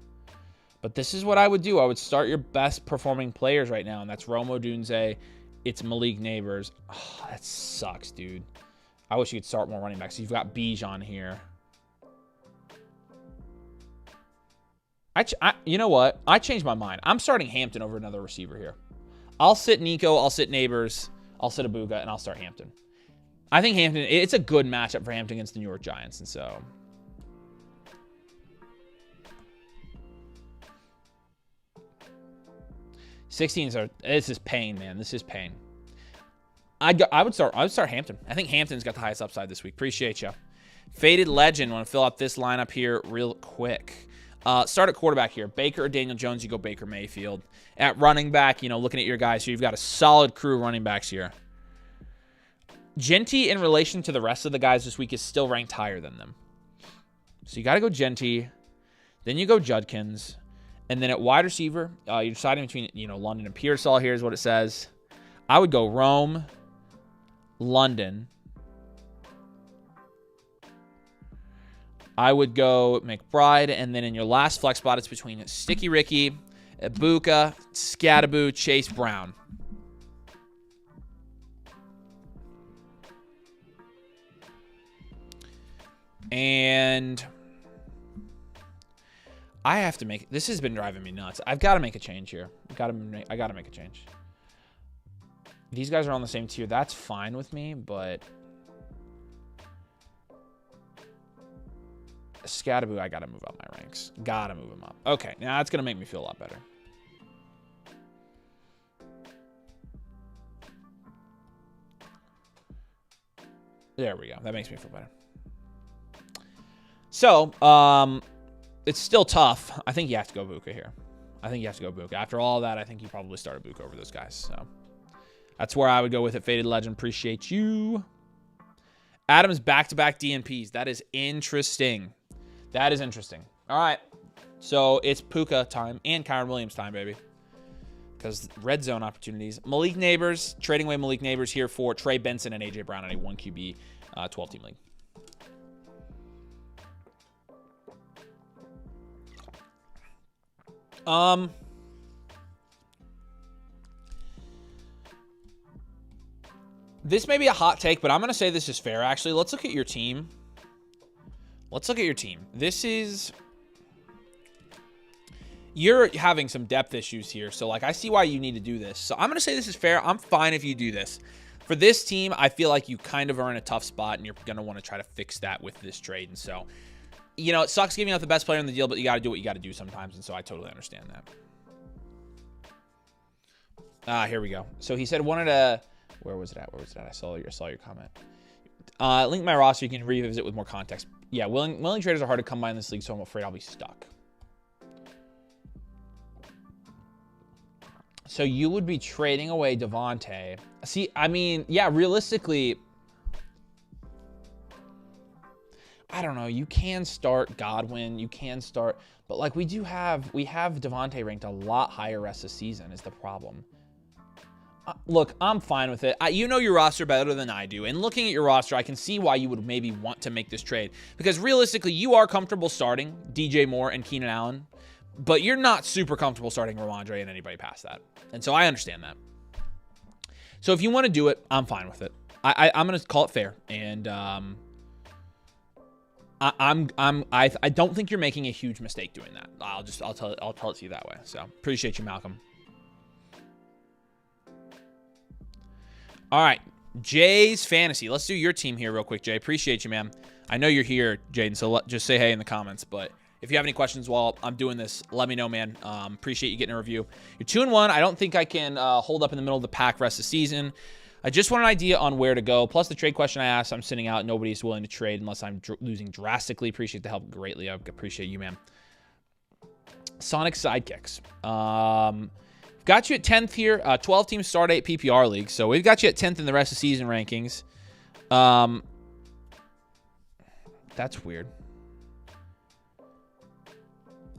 But this is what I would do. I would start your best performing players right now, and that's Romo Dunze. It's Malik Neighbors. Oh, that sucks, dude. I wish you could start more running backs. So you've got Bijan here. You know what? I changed my mind. I'm starting Hampton over another receiver here. I'll sit Nico. I'll sit Neighbors. I'll sit Abuga, and I'll start Hampton. I think Hampton, it's a good matchup for Hampton against the New York Giants, and so. This is pain, man. This is pain. I would start Hampton. I think Hampton's got the highest upside this week. Appreciate you. Faded Legend. Want to fill out this lineup here real quick. Start at quarterback here. Baker or Daniel Jones, you go Baker Mayfield. At running back, looking at your guys here, you've got a solid crew of running backs here. Genty, in relation to the rest of the guys this week, is still ranked higher than them. So you got to go Genty. Then you go Judkins. And then at wide receiver, you're deciding between, London and Pearsall. Here's what it says. I would go Rome, London. I would go McBride. And then in your last flex spot, it's between Sticky Ricky, Ibuka, Scattaboo, Chase Brown. And I have to make, this has been driving me nuts. I've got to make a change here. I got to make a change. These guys are on the same tier. That's fine with me, but Scattaboo, I got to move up my ranks. Got to move him up. Okay, now that's going to make me feel a lot better. There we go. That makes me feel better. So, it's still tough. I think you have to go Buka here. After all that, I think you probably start a Buka over those guys. So, that's where I would go with it. Faded Legend, appreciate you. Adams back-to-back DNPs. That is interesting. All right. So, it's Puka time and Kyron Williams time, baby. Because red zone opportunities. Malik Neighbors, trading away Malik Neighbors here for Trey Benson and A.J. Brown in a 1QB 12-team league. This may be a hot take, but I'm going to say this is fair, actually. Let's look at your team. This is... You're having some depth issues here, so, I see why you need to do this. So I'm going to say this is fair. I'm fine if you do this. For this team, I feel like you kind of are in a tough spot, and you're going to want to try to fix that with this trade. And so, you know, it sucks giving up the best player in the deal, but you got to do what you got to do sometimes. And so I totally understand that. Here we go. So he said wanted to, where was it at? I saw your comment. Link my roster. You can revisit with more context. Yeah, willing traders are hard to come by in this league, so I'm afraid I'll be stuck. So you would be trading away Devontae. See, I mean, yeah, realistically, I don't know. You can start Godwin. You can start, but like we have Devontae ranked a lot higher rest of the season is the problem. Look, I'm fine with it. You know your roster better than I do. And looking at your roster, I can see why you would maybe want to make this trade. Because realistically, you are comfortable starting DJ Moore and Keenan Allen. But you're not super comfortable starting Ramondre and anybody past that. And so I understand that. So if you want to do it, I'm fine with it. I'm going to call it fair. And I don't think you're making a huge mistake doing that. I'll tell it to you that way. So appreciate you, Malcolm. All right, Jay's Fantasy. Let's do your team here real quick, Jay. Appreciate you, man. I know you're here, Jaden, so just say hey in the comments. But if you have any questions while I'm doing this, let me know, man. Appreciate you getting a review. You're 2-1. I don't think I can hold up in the middle of the pack rest of the season. I just want an idea on where to go. Plus, the trade question I asked, I'm sitting out. Nobody's willing to trade unless I'm losing drastically. Appreciate the help greatly. I appreciate you, man. Sonic Sidekicks. Got you at 10th here. 12 teams start 8 PPR leagues. So we've got you at 10th in the rest of season rankings. That's weird.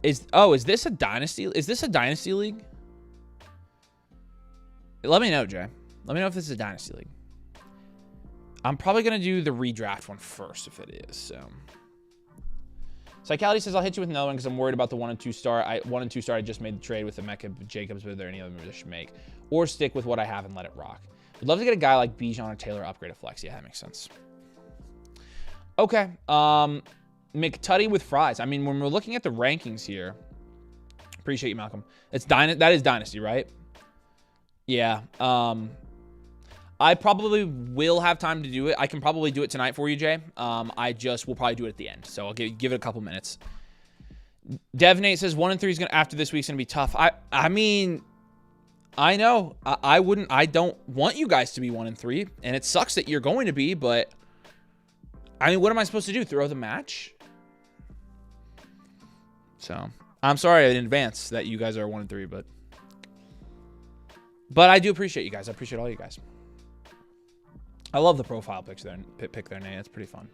Is this a Dynasty? Is this a Dynasty league? Let me know, Jay. Let me know if this is a Dynasty league. I'm probably going to do the redraft one first if it is. So. Psychality says, I'll hit you with another one because I'm worried about the 1 and 2 star. 1 and 2 star, I just made the trade with the Mecca Jacobs, but are there any other moves I should make? Or stick with what I have and let it rock. Would love to get a guy like Bijan or Taylor upgrade a flex. Yeah, that makes sense. Okay. McTutty with fries. I mean, when we're looking at the rankings here, appreciate you, Malcolm. That is Dynasty, right? Yeah. I probably will have time to do it. I can probably do it tonight for you, Jay. I just will probably do it at the end. So I'll give it a couple minutes. Devnate says 1 and 3 is gonna after this week's gonna be tough. I mean, I know. I don't want you guys to be 1 and 3, and it sucks that you're going to be, but I mean, what am I supposed to do? Throw the match? So I'm sorry in advance that you guys are 1 and 3, but I do appreciate you guys. I appreciate all you guys. I love the profile pick there, Nate. It's pretty fun.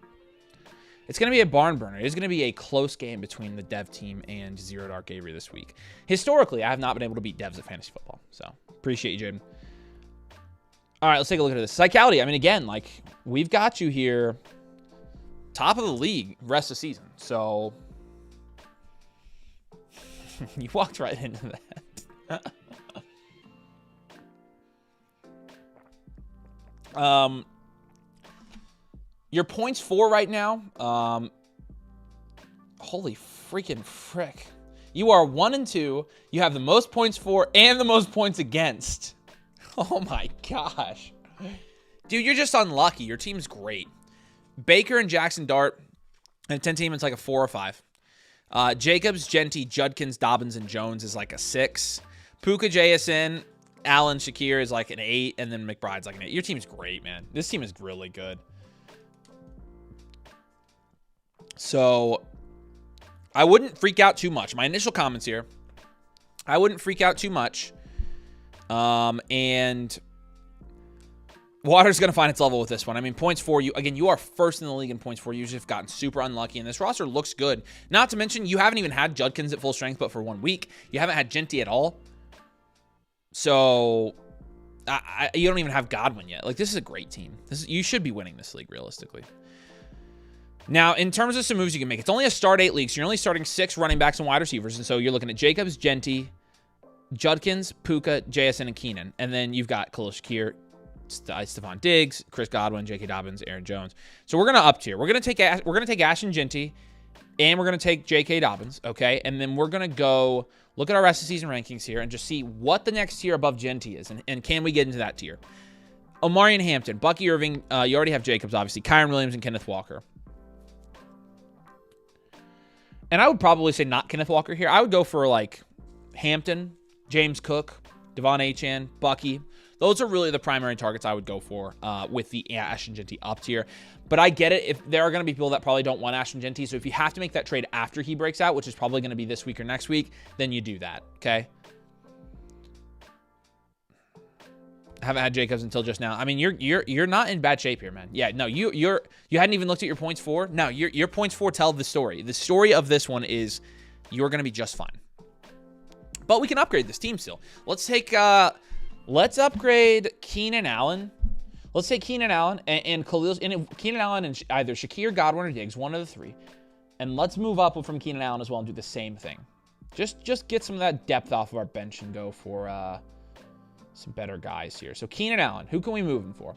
It's going to be a barn burner. It is going to be a close game between the dev team and Zero Dark Avery this week. Historically, I have not been able to beat devs at fantasy football. So, appreciate you, Jaden. All right, let's take a look at this. Psychality. I mean, again, like, we've got you here top of the league rest of the season. So, you walked right into that. Your points for right now, holy freaking frick. You are 1 and 2. You have the most points for and the most points against. Oh my gosh. Dude, you're just unlucky. Your team's great. Baker and Jackson Dart, and a 10 team, it's like a 4 or 5. Jacobs, Genty, Judkins, Dobbins, and Jones is like a 6. Puka, JSN, Allen, Shakir is like an 8, and then McBride's like an 8. Your team's great, man. This team is really good. So, I wouldn't freak out too much. My initial comments here, I wouldn't freak out too much. And Water's going to find its level with this one. I mean, points for you. Again, you are first in the league in points for you. You've just gotten super unlucky, and this roster looks good. Not to mention, you haven't even had Judkins at full strength, but for 1 week. You haven't had Genty at all. So, you don't even have Godwin yet. Like, this is a great team. You should be winning this league, realistically. Now, in terms of some moves you can make, it's only a start 8 league, so you're only starting 6 running backs and wide receivers. And so you're looking at Jacobs, Genty, Judkins, Puka, JSN, and Keenan. And then you've got Khalil Shakir, Stephon Diggs, Chris Godwin, J.K. Dobbins, Aaron Jones. So we're going to up tier. We're going to take Ashton Genty, and we're going to take J.K. Dobbins, okay? And then we're going to go look at our rest of season rankings here and just see what the next tier above Genty is, and can we get into that tier? Omarion Hampton, Bucky Irving. You already have Jacobs, obviously. Kyron Williams and Kenneth Walker. And I would probably say not Kenneth Walker here. I would go for like Hampton, James Cook, Devon Achane, Bucky. Those are really the primary targets I would go for with the Ashton Jeanty up tier. But I get it. If there are going to be people that probably don't want Ashton Jeanty, so if you have to make that trade after he breaks out, which is probably going to be this week or next week, then you do that. Okay. I haven't had Jacobs until just now. I mean, you're not in bad shape here, man. Yeah, no, you hadn't even looked at your points for. No, your points for tell the story. The story of this one is you're going to be just fine. But we can upgrade this team still. Let's upgrade Keenan Allen. Let's take Keenan Allen and Khalil, and Keenan Allen and either Shakir, Godwin, or Diggs, one of the three. And let's move up from Keenan Allen as well and do the same thing. Just get some of that depth off of our bench and go for some better guys here. So Keenan Allen, who can we move him for?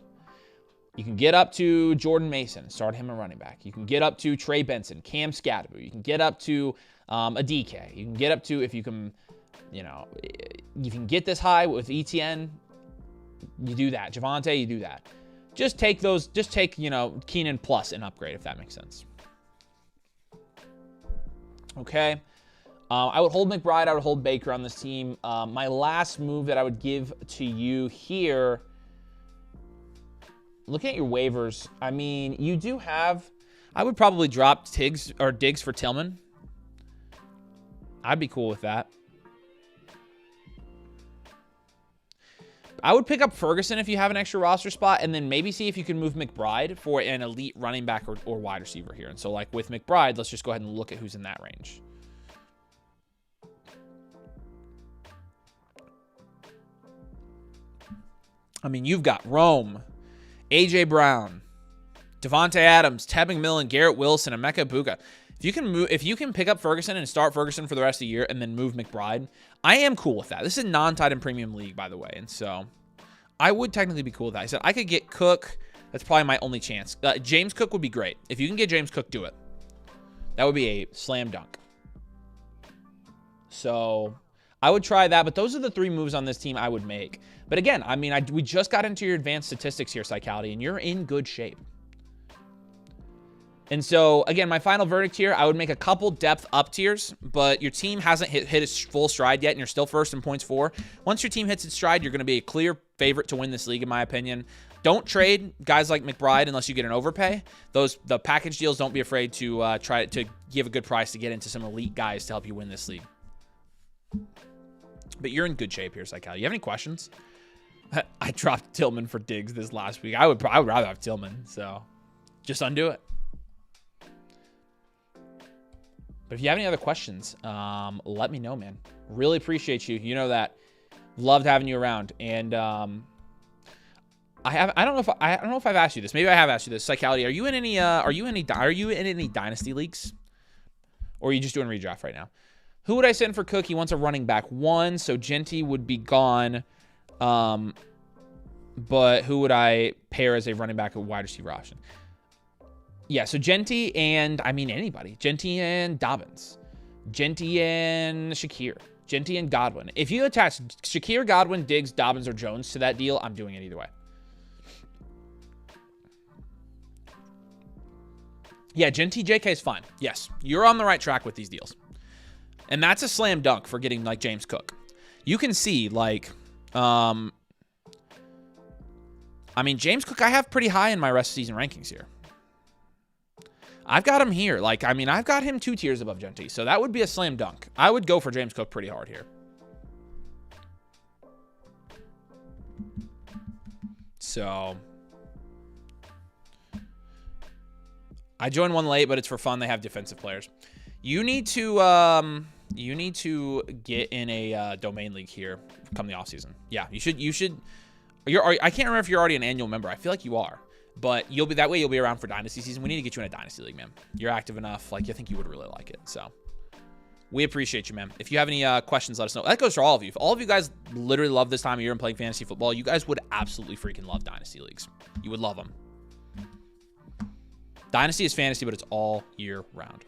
You can get up to Jordan Mason, start him a running back. You can get up to Trey Benson, Cam Scatterbo. You can get up to a DK. You can get up to, if you can, you can get this high with ETN, you do that. Javonte, you do that. Just take Keenan plus an upgrade, if that makes sense. Okay. I would hold McBride. I would hold Baker on this team. My last move that I would give to you here, looking at your waivers, I mean, you do have, I would probably drop Diggs for Tillman. I'd be cool with that. I would pick up Ferguson if you have an extra roster spot, and then maybe see if you can move McBride for an elite running back or wide receiver here. And so, like with McBride, let's just go ahead and look at who's in that range. I mean, you've got Rome, A.J. Brown, Devontae Adams, Tevin McMillan, Garrett Wilson, and Emeka Egbuka. If you can pick up Ferguson and start Ferguson for the rest of the year and then move McBride, I am cool with that. This is a non-tight end premium league, by the way, and so I would technically be cool with that. I said I could get Cook. That's probably my only chance. James Cook would be great. If you can get James Cook, do it. That would be a slam dunk. So I would try that, but those are the three moves on this team I would make. But again, I mean, we just got into your advanced statistics here, Psychality, and you're in good shape. And so, again, my final verdict here, I would make a couple depth up tiers, but your team hasn't hit its full stride yet, and you're still first in points for. Once your team hits its stride, you're going to be a clear favorite to win this league, in my opinion. Don't trade guys like McBride unless you get an overpay. The package deals, don't be afraid to try to give a good price to get into some elite guys to help you win this league. But you're in good shape here, Psychality. You have any questions? I dropped Tillman for Diggs this last week. I would rather have Tillman, so just undo it. But if you have any other questions, let me know, man. Really appreciate you. You know that. Loved having you around. And I don't know if I've asked you this. Maybe I have asked you this. Psychality, are you in any dynasty leagues? Or are you just doing redraft right now? Who would I send for Cook? He wants a running back. One, so Jeanty would be gone. But who would I pair as a running back or wide receiver option? Yeah, so Jeanty and, I mean, anybody. Jeanty and Dobbins. Jeanty and Shakir. Jeanty and Godwin. If you attach Shakir, Godwin, Diggs, Dobbins, or Jones to that deal, I'm doing it either way. Yeah, Jeanty, JK is fine. Yes, you're on the right track with these deals. And that's a slam dunk for getting, like, James Cook. You can see, like, I mean, James Cook, I have pretty high in my rest of season rankings here. I've got him here. Like, I mean, I've got him 2 tiers above Jeanty, so that would be a slam dunk. I would go for James Cook pretty hard here. So I joined one late, but it's for fun. They have defensive players. You need to get in a domain league here come the offseason. Yeah, you should. I can't remember if you're already an annual member. I feel like you are. But you'll be around for Dynasty season. We need to get you in a Dynasty league, man. You're active enough. Like, I think you would really like it. So we appreciate you, man. If you have any questions, let us know. That goes for all of you. If all of you guys literally love this time of year and playing fantasy football, you guys would absolutely freaking love Dynasty leagues. You would love them. Dynasty is fantasy, but it's all year round.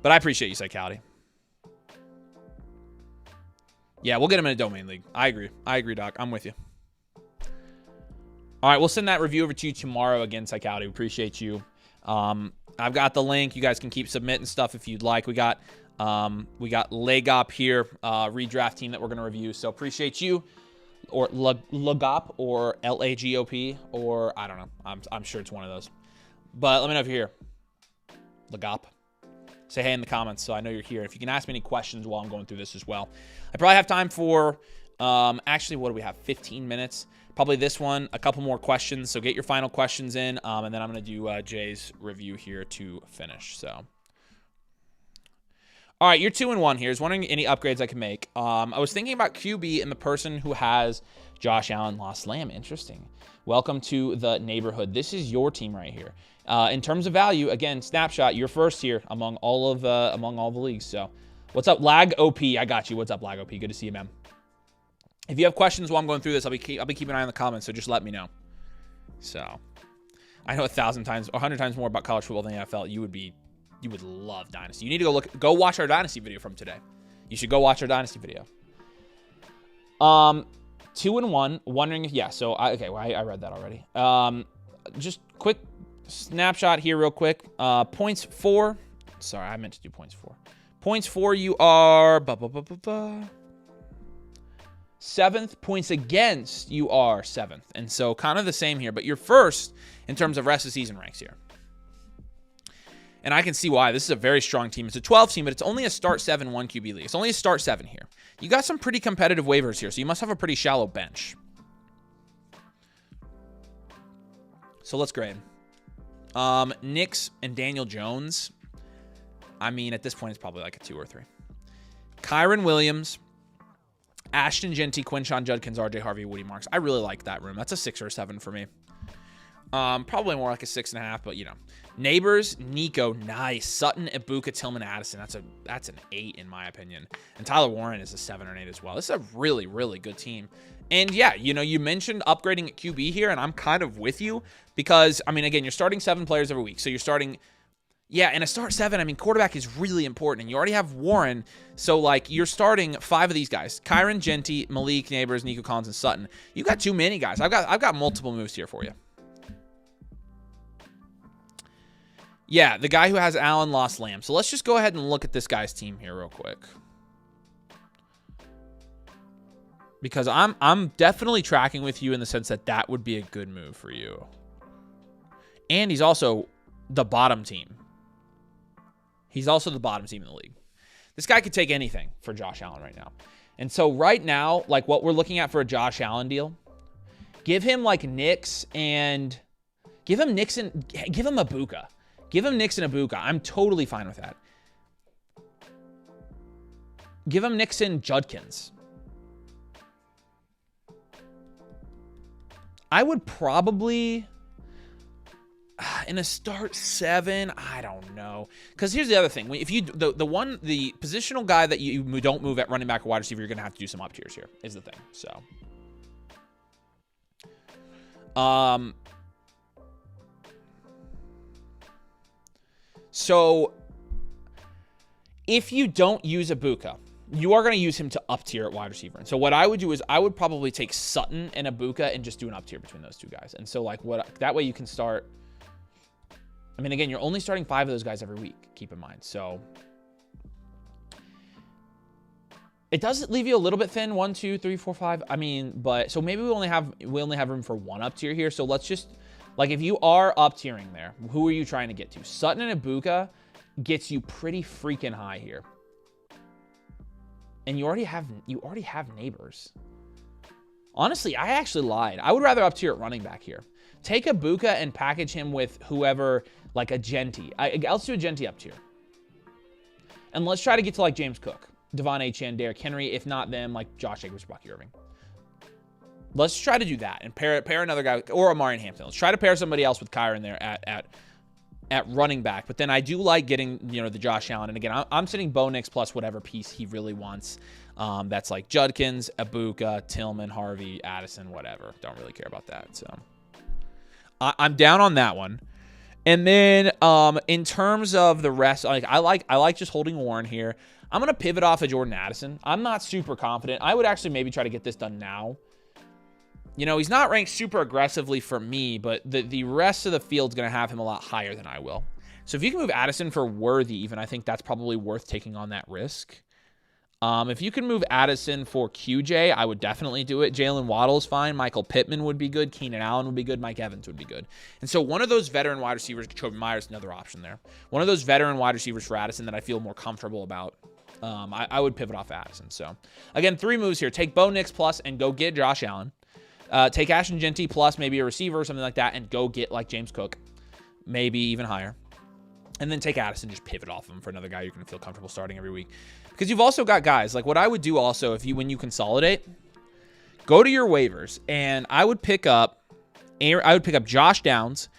But I appreciate you, Psychality. Yeah, we'll get him in a domain league. I agree, Doc. I'm with you. All right, we'll send that review over to you tomorrow again, Psychology. We appreciate you. I've got the link. You guys can keep submitting stuff if you'd like. We got Legop here, redraft team that we're going to review. So appreciate you. Or Lagop or Lagop, or I don't know. I'm sure it's one of those. But let me know if you're here. Lagop. Say hey in the comments so I know you're here. If you can ask me any questions while I'm going through this as well. I probably have time for, actually, what do we have? 15 minutes. Probably this one, a couple more questions. So get your final questions in, and then I'm going to do Jay's review here to finish. So. All right, you're 2-1 here. I was wondering any upgrades I can make. I was thinking about QB and the person who has Josh Allen, Lost Lamb. Interesting. Welcome to the neighborhood. This is your team right here. In terms of value, again, snapshot, you're first here among all the leagues. So, what's up, Lag OP? I got you. What's up, Lag OP? Good to see you, man. If you have questions while I'm going through this, I'll be keeping an eye on the comments. So just let me know. So, I know 1,000 times, 100 times more about college football than the NFL. You would love Dynasty. You need to go watch our Dynasty video from today. You should go watch our Dynasty video. 2-1. Wondering if, yeah, so, I read that already. Just quick snapshot here real quick. Points 4. Sorry, I meant to do points 4. Points 4, you are 7th. Points against, you are 7th. And so kind of the same here, but you're first in terms of rest of season ranks here. And I can see why. This is a very strong team. It's a 12 team, but it's only a start 7 1 QB league. It's only a start 7 here. You got some pretty competitive waivers here, so you must have a pretty shallow bench. So let's grade. Knicks and Daniel Jones. I mean, at this point, it's probably like a 2 or 3. Kyron Williams, Ashton Genty, Quinshon Judkins, RJ Harvey, Woody Marks. I really like that room. That's a 6 or a 7 for me. Probably more like a 6.5, but you know. Neighbors, Nico, nice. Sutton, Ibuka, Tillman, Addison. That's an 8 in my opinion. And Tyler Warren is a 7 or an 8 as well. This is a really, really good team. And yeah, you know, you mentioned upgrading at QB here, and I'm kind of with you because, I mean, again, you're starting 7 players every week. So you're starting, yeah, in a start 7, I mean, quarterback is really important. And you already have Warren. So, like, you're starting 5 of these guys. Kyron Genty, Malik, Neighbors, Nico Collins, and Sutton. You got too many guys. I've got multiple moves here for you. Yeah, the guy who has Allen, Lost Lamb. So let's just go ahead and look at this guy's team here real quick. Because I'm definitely tracking with you in the sense that that would be a good move for you. And he's also the bottom team. He's also the bottom team in the league. This guy could take anything for Josh Allen right now. And so right now, like what we're looking at for a Josh Allen deal, give him like Knicks and give him Ibuka. Give him Knicks and Ibuka. I'm totally fine with that. Give him Knicks and Judkins. I would probably, in a start 7, I don't know. Because here's the other thing. If you the positional guy that you don't move at running back or wide receiver, you're going to have to do some up tiers here, is the thing. So, if you don't use Ibuka, you are going to use him to up tier at wide receiver. And so what I would do is I would probably take Sutton and Ibuka and just do an up tier between those two guys. And so like that way you can start. I mean, again, you're only starting 5 of those guys every week. Keep in mind. So it does leave you a little bit thin. 1, 2, 3, 4, 5. I mean, but so maybe we only have room for 1 up tier here. So let's just like if you are up tiering there, who are you trying to get to? Sutton and Ibuka gets you pretty freaking high here. And you already have Neighbors. Honestly, I actually lied. I would rather up tier at running back here. Take Ibuka and package him with whoever, like a Genty. Let's do a Genty up tier. And let's try to get to like James Cook, Devon Achane, Derrick Henry. If not them, like Josh Jacobs, Bucky Irving. Let's try to do that and pair another guy or Amari Hampton. Let's try to pair somebody else with Kyron there at running back. But then I do like getting, you know, the Josh Allen. And again, I'm sitting Bo Nix plus whatever piece he really wants. That's like Judkins, Ibuka, Tillman, Harvey, Addison, whatever. Don't really care about that. So I'm down on that one. And then in terms of the rest, like I like just holding Warren here. I'm going to pivot off of Jordan Addison. I'm not super confident. I would actually maybe try to get this done now. You know, he's not ranked super aggressively for me, but the rest of the field's going to have him a lot higher than I will. So if you can move Addison for Worthy even, I think that's probably worth taking on that risk. If you can move Addison for QJ, I would definitely do it. Jalen Waddle's fine. Michael Pittman would be good. Keenan Allen would be good. Mike Evans would be good. And so one of those veteran wide receivers, Jacoby Myers, another option there. One of those veteran wide receivers for Addison that I feel more comfortable about. I would pivot off Addison. So again, 3 moves here. Take Bo Nix plus and go get Josh Allen. Take Ashton Genty plus maybe a receiver or something like that and go get like James Cook. Maybe even higher. And then take Addison, just pivot off him for another guy you're going to feel comfortable starting every week. Because you've also got guys, like what I would do also when you consolidate, go to your waivers, and I would pick up Josh Downs.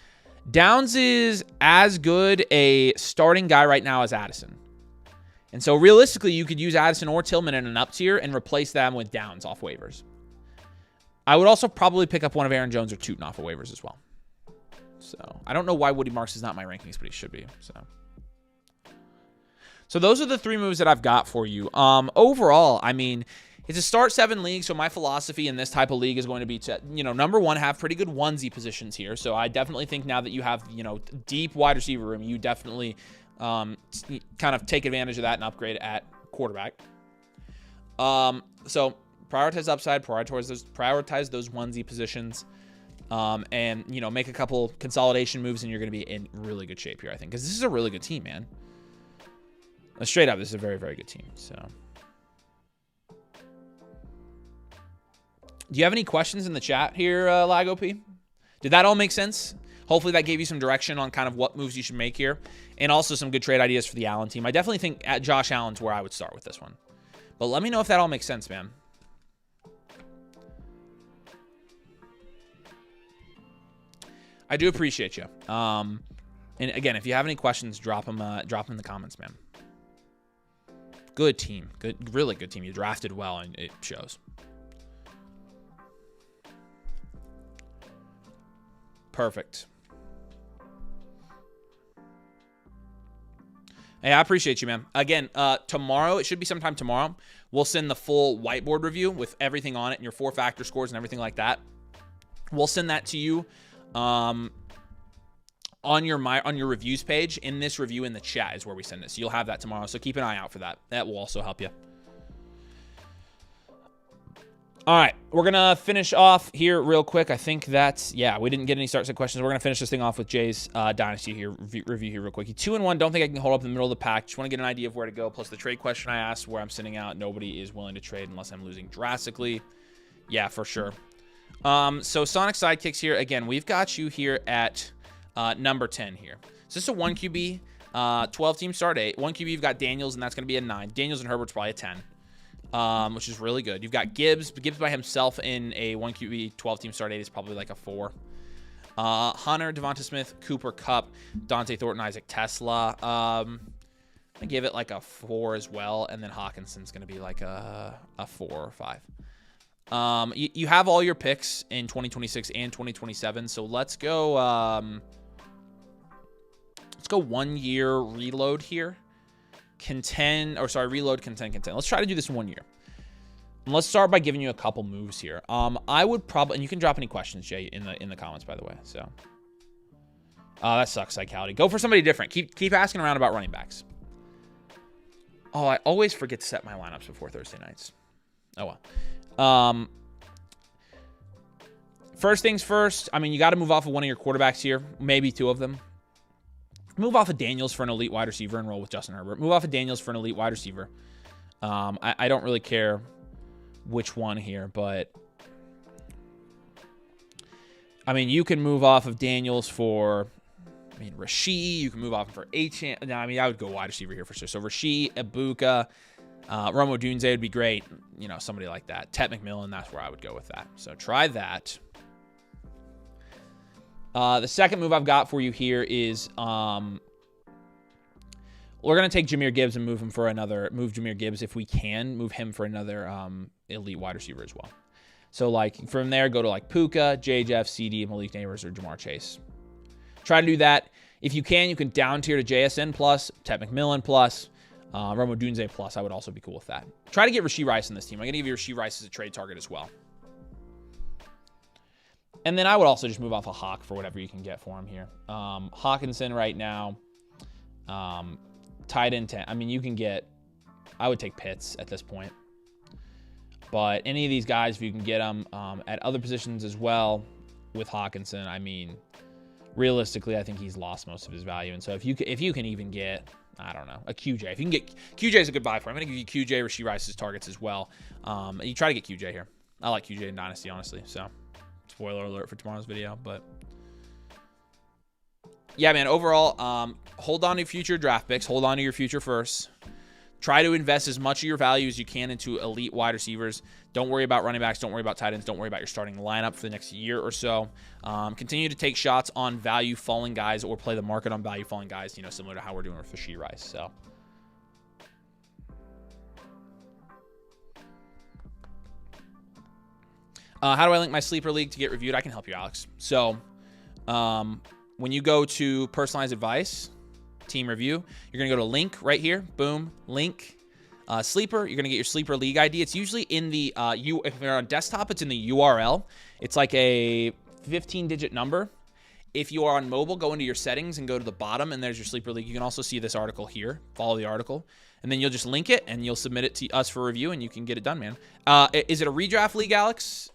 Downs is as good a starting guy right now as Addison. And so realistically, you could use Addison or Tillman in an up tier and replace them with Downs off waivers. I would also probably pick up one of Aaron Jones or Tootin off of waivers as well. So I don't know why Woody Marks is not my rankings, but he should be. So those are the 3 moves that I've got for you. Overall, I mean, it's a start 7 league, so my philosophy in this type of league is going to be to, number one, have pretty good onesie positions here. So I definitely think now that you have, deep wide receiver room, you definitely kind of take advantage of that and upgrade at quarterback. So prioritize upside, prioritize those onesie positions. And, make a couple consolidation moves, and you're going to be in really good shape here, I think. Because this is a really good team, man. Straight up, this is a very, very good team. So, do you have any questions in the chat here, Lago P? Did that all make sense? Hopefully that gave you some direction on kind of what moves you should make here. And also some good trade ideas for the Allen team. I definitely think at Josh Allen's where I would start with this one. But let me know if that all makes sense, man. I do appreciate you. And again, if you have any questions, drop them in the comments, man. Good team. Good, really good team. You drafted well, and it shows. Perfect. Hey, I appreciate you, man. Again, tomorrow, it should be sometime tomorrow, we'll send the full whiteboard review with everything on it and your 4-factor scores and everything like that. We'll send that to you on your reviews page. In this review in the chat is where we send it. So you'll have that tomorrow. So keep an eye out for that. That will also help you. All right, we're going to finish off here real quick. I think that's, we didn't get any start set questions. We're going to finish this thing off with Jay's Dynasty here, review here real quick. 2-1, don't think I can hold up in the middle of the pack. Just want to get an idea of where to go. Plus the trade question I asked, where I'm sitting out. Nobody is willing to trade unless I'm losing drastically. Yeah, for sure. So Sonic Sidekicks here. Again, we've got you here at number 10 here. So this is a 1 QB, 12-team start 8. 1 QB, you've got Daniels, and that's going to be a 9. Daniels and Herbert's probably a 10. Which is really good. You've got Gibbs. Gibbs by himself in a 1 QB 12-team start 8 is probably like a 4. Hunter, Devonta Smith, Cooper Kupp, Dante Thornton, Isaac Tesla. I give it like a 4 as well, and then Hawkinson's going to be like a 4 or 5. You have all your picks in 2026 and 2027, so let's go 1 year reload here. Reload, contend. Let's try to do this in 1 year. And let's start by giving you a couple moves here. I would probably, and you can drop any questions, Jay, in the comments, by the way. So, that sucks, Psychality. Go for somebody different. Keep asking around about running backs. Oh, I always forget to set my lineups before Thursday nights. Oh well. First things first. I mean, you got to move off of one of your quarterbacks here, maybe 2 of them. Move off of Daniels for an elite wide receiver and roll with Justin Herbert. Move off of Daniels for an elite wide receiver. I don't really care which one here, but I mean, you can move off of Daniels for, Rashee. You can move off for Achane. No, I would go wide receiver here for sure. So Rashee, Ibuka, Romo Dunze would be great. Somebody like that. Tet McMillan, that's where I would go with that. So try that. The second move I've got for you here is we're going to take Jahmyr Gibbs and move Jahmyr Gibbs if we can. Move him for another elite wide receiver as well. So, from there, go to, Puka, J-Jeff, CD, Malik Neighbors, or Jamar Chase. Try to do that. If you can down tier to JSN plus, Tet McMillan plus, Romo Dunze plus. I would also be cool with that. Try to get Rashee Rice in this team. I'm going to give you Rashee Rice as a trade target as well. And then I would also just move off a Hawk for whatever you can get for him here. Hawkinson right now, tight end 10. I mean, you can get, I would take Pitts at this point. But any of these guys, if you can get them at other positions as well with Hawkinson, I mean, realistically, I think he's lost most of his value. And so if you can even get, I don't know, a QJ. If you can get, QJ is a good buy for him. I'm going to give you QJ, Rashee Rice's targets as well. You try to get QJ here. I like QJ in Dynasty, honestly. So, spoiler alert for tomorrow's video. But, yeah, man, overall, hold on to future draft picks. Hold on to your future firsts. Try to invest as much of your value as you can into elite wide receivers. Don't worry about running backs. Don't worry about tight ends. Don't worry about your starting lineup for the next year or so. Continue to take shots on value falling guys or play the market on value falling guys, you know, similar to how we're doing with Rashee Rice. So, how do I link my sleeper league to get reviewed? I can help you, Alex. So, when you go to personalized advice, team review, you're going to go to link right here. Boom, link. Sleeper, you're going to get your sleeper league ID. It's usually in the, if you're on desktop, it's in the URL. It's like a 15-digit number. If you are on mobile, go into your settings and go to the bottom, and there's your sleeper league. You can also see this article here. Follow the article. And then you'll just link it, and you'll submit it to us for review, and you can get it done, man. Is it a redraft league, Alex?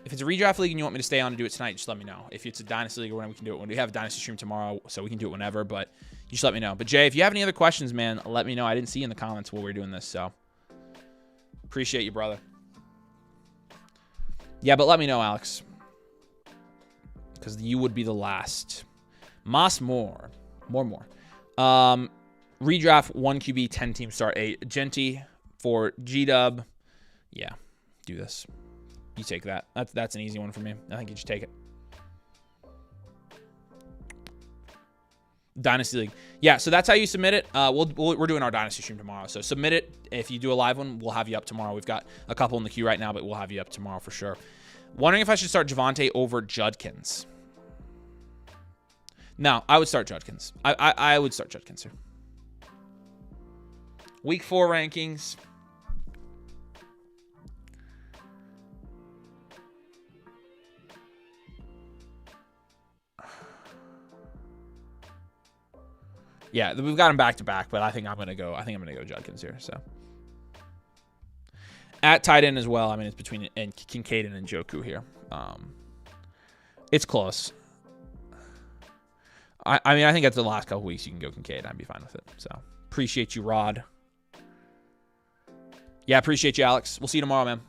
If it's a redraft league and you want me to stay on to do it tonight, just let me know. If it's a Dynasty league or whatever, we can do it when we have a Dynasty stream tomorrow, so we can do it whenever, but you just let me know. But, Jay, if you have any other questions, man, let me know. I didn't see you in the comments while we were doing this, so appreciate you, brother. Yeah, but let me know, Alex, because you would be the last. Moss more. Redraft 1 QB, 10 team start 8. Genty for G-Dub. Yeah, do this. You take that. That's an easy one for me. I think you just take it. Dynasty League. Yeah, so that's how you submit it. We're doing our Dynasty stream tomorrow. So submit it. If you do a live one, we'll have you up tomorrow. We've got a couple in the queue right now, but we'll have you up tomorrow for sure. Wondering if I should start Javonte over Judkins. No, I would start Judkins. I would start Judkins here. Week 4 rankings. Yeah, we've got him back to back, but I think I'm gonna go Judkins here. So at tight end as well. I mean, it's between Kincaid and Njoku here. It's close. I mean, I think after the last couple weeks you can go Kincaid. I'd be fine with it. So appreciate you, Rod. Yeah, appreciate you, Alex. We'll see you tomorrow, man.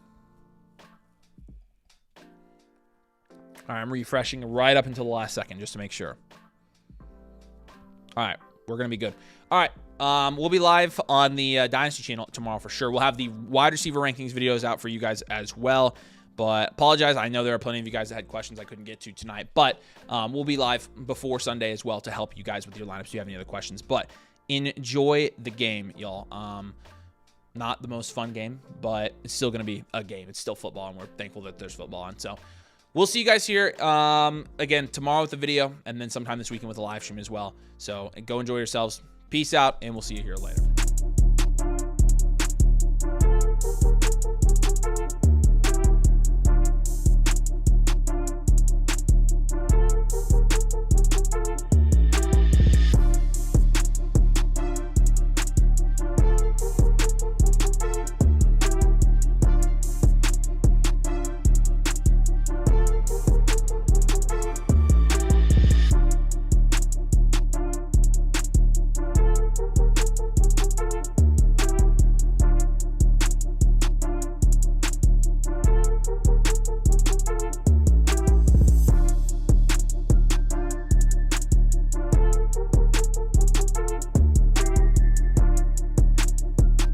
All right, I'm refreshing right up until the last second just to make sure. All right. We're going to be good. All right. We'll be live on the Dynasty channel tomorrow for sure. We'll have the wide receiver rankings videos out for you guys as well. But apologize. I know there are plenty of you guys that had questions I couldn't get to tonight. But we'll be live before Sunday as well to help you guys with your lineups if you have any other questions. But enjoy the game, y'all. Not the most fun game, but it's still going to be a game. It's still football, and we're thankful that there's football on. So we'll see you guys here again tomorrow with the video, and then sometime this weekend with a live stream as well. So go enjoy yourselves. Peace out, and we'll see you here later.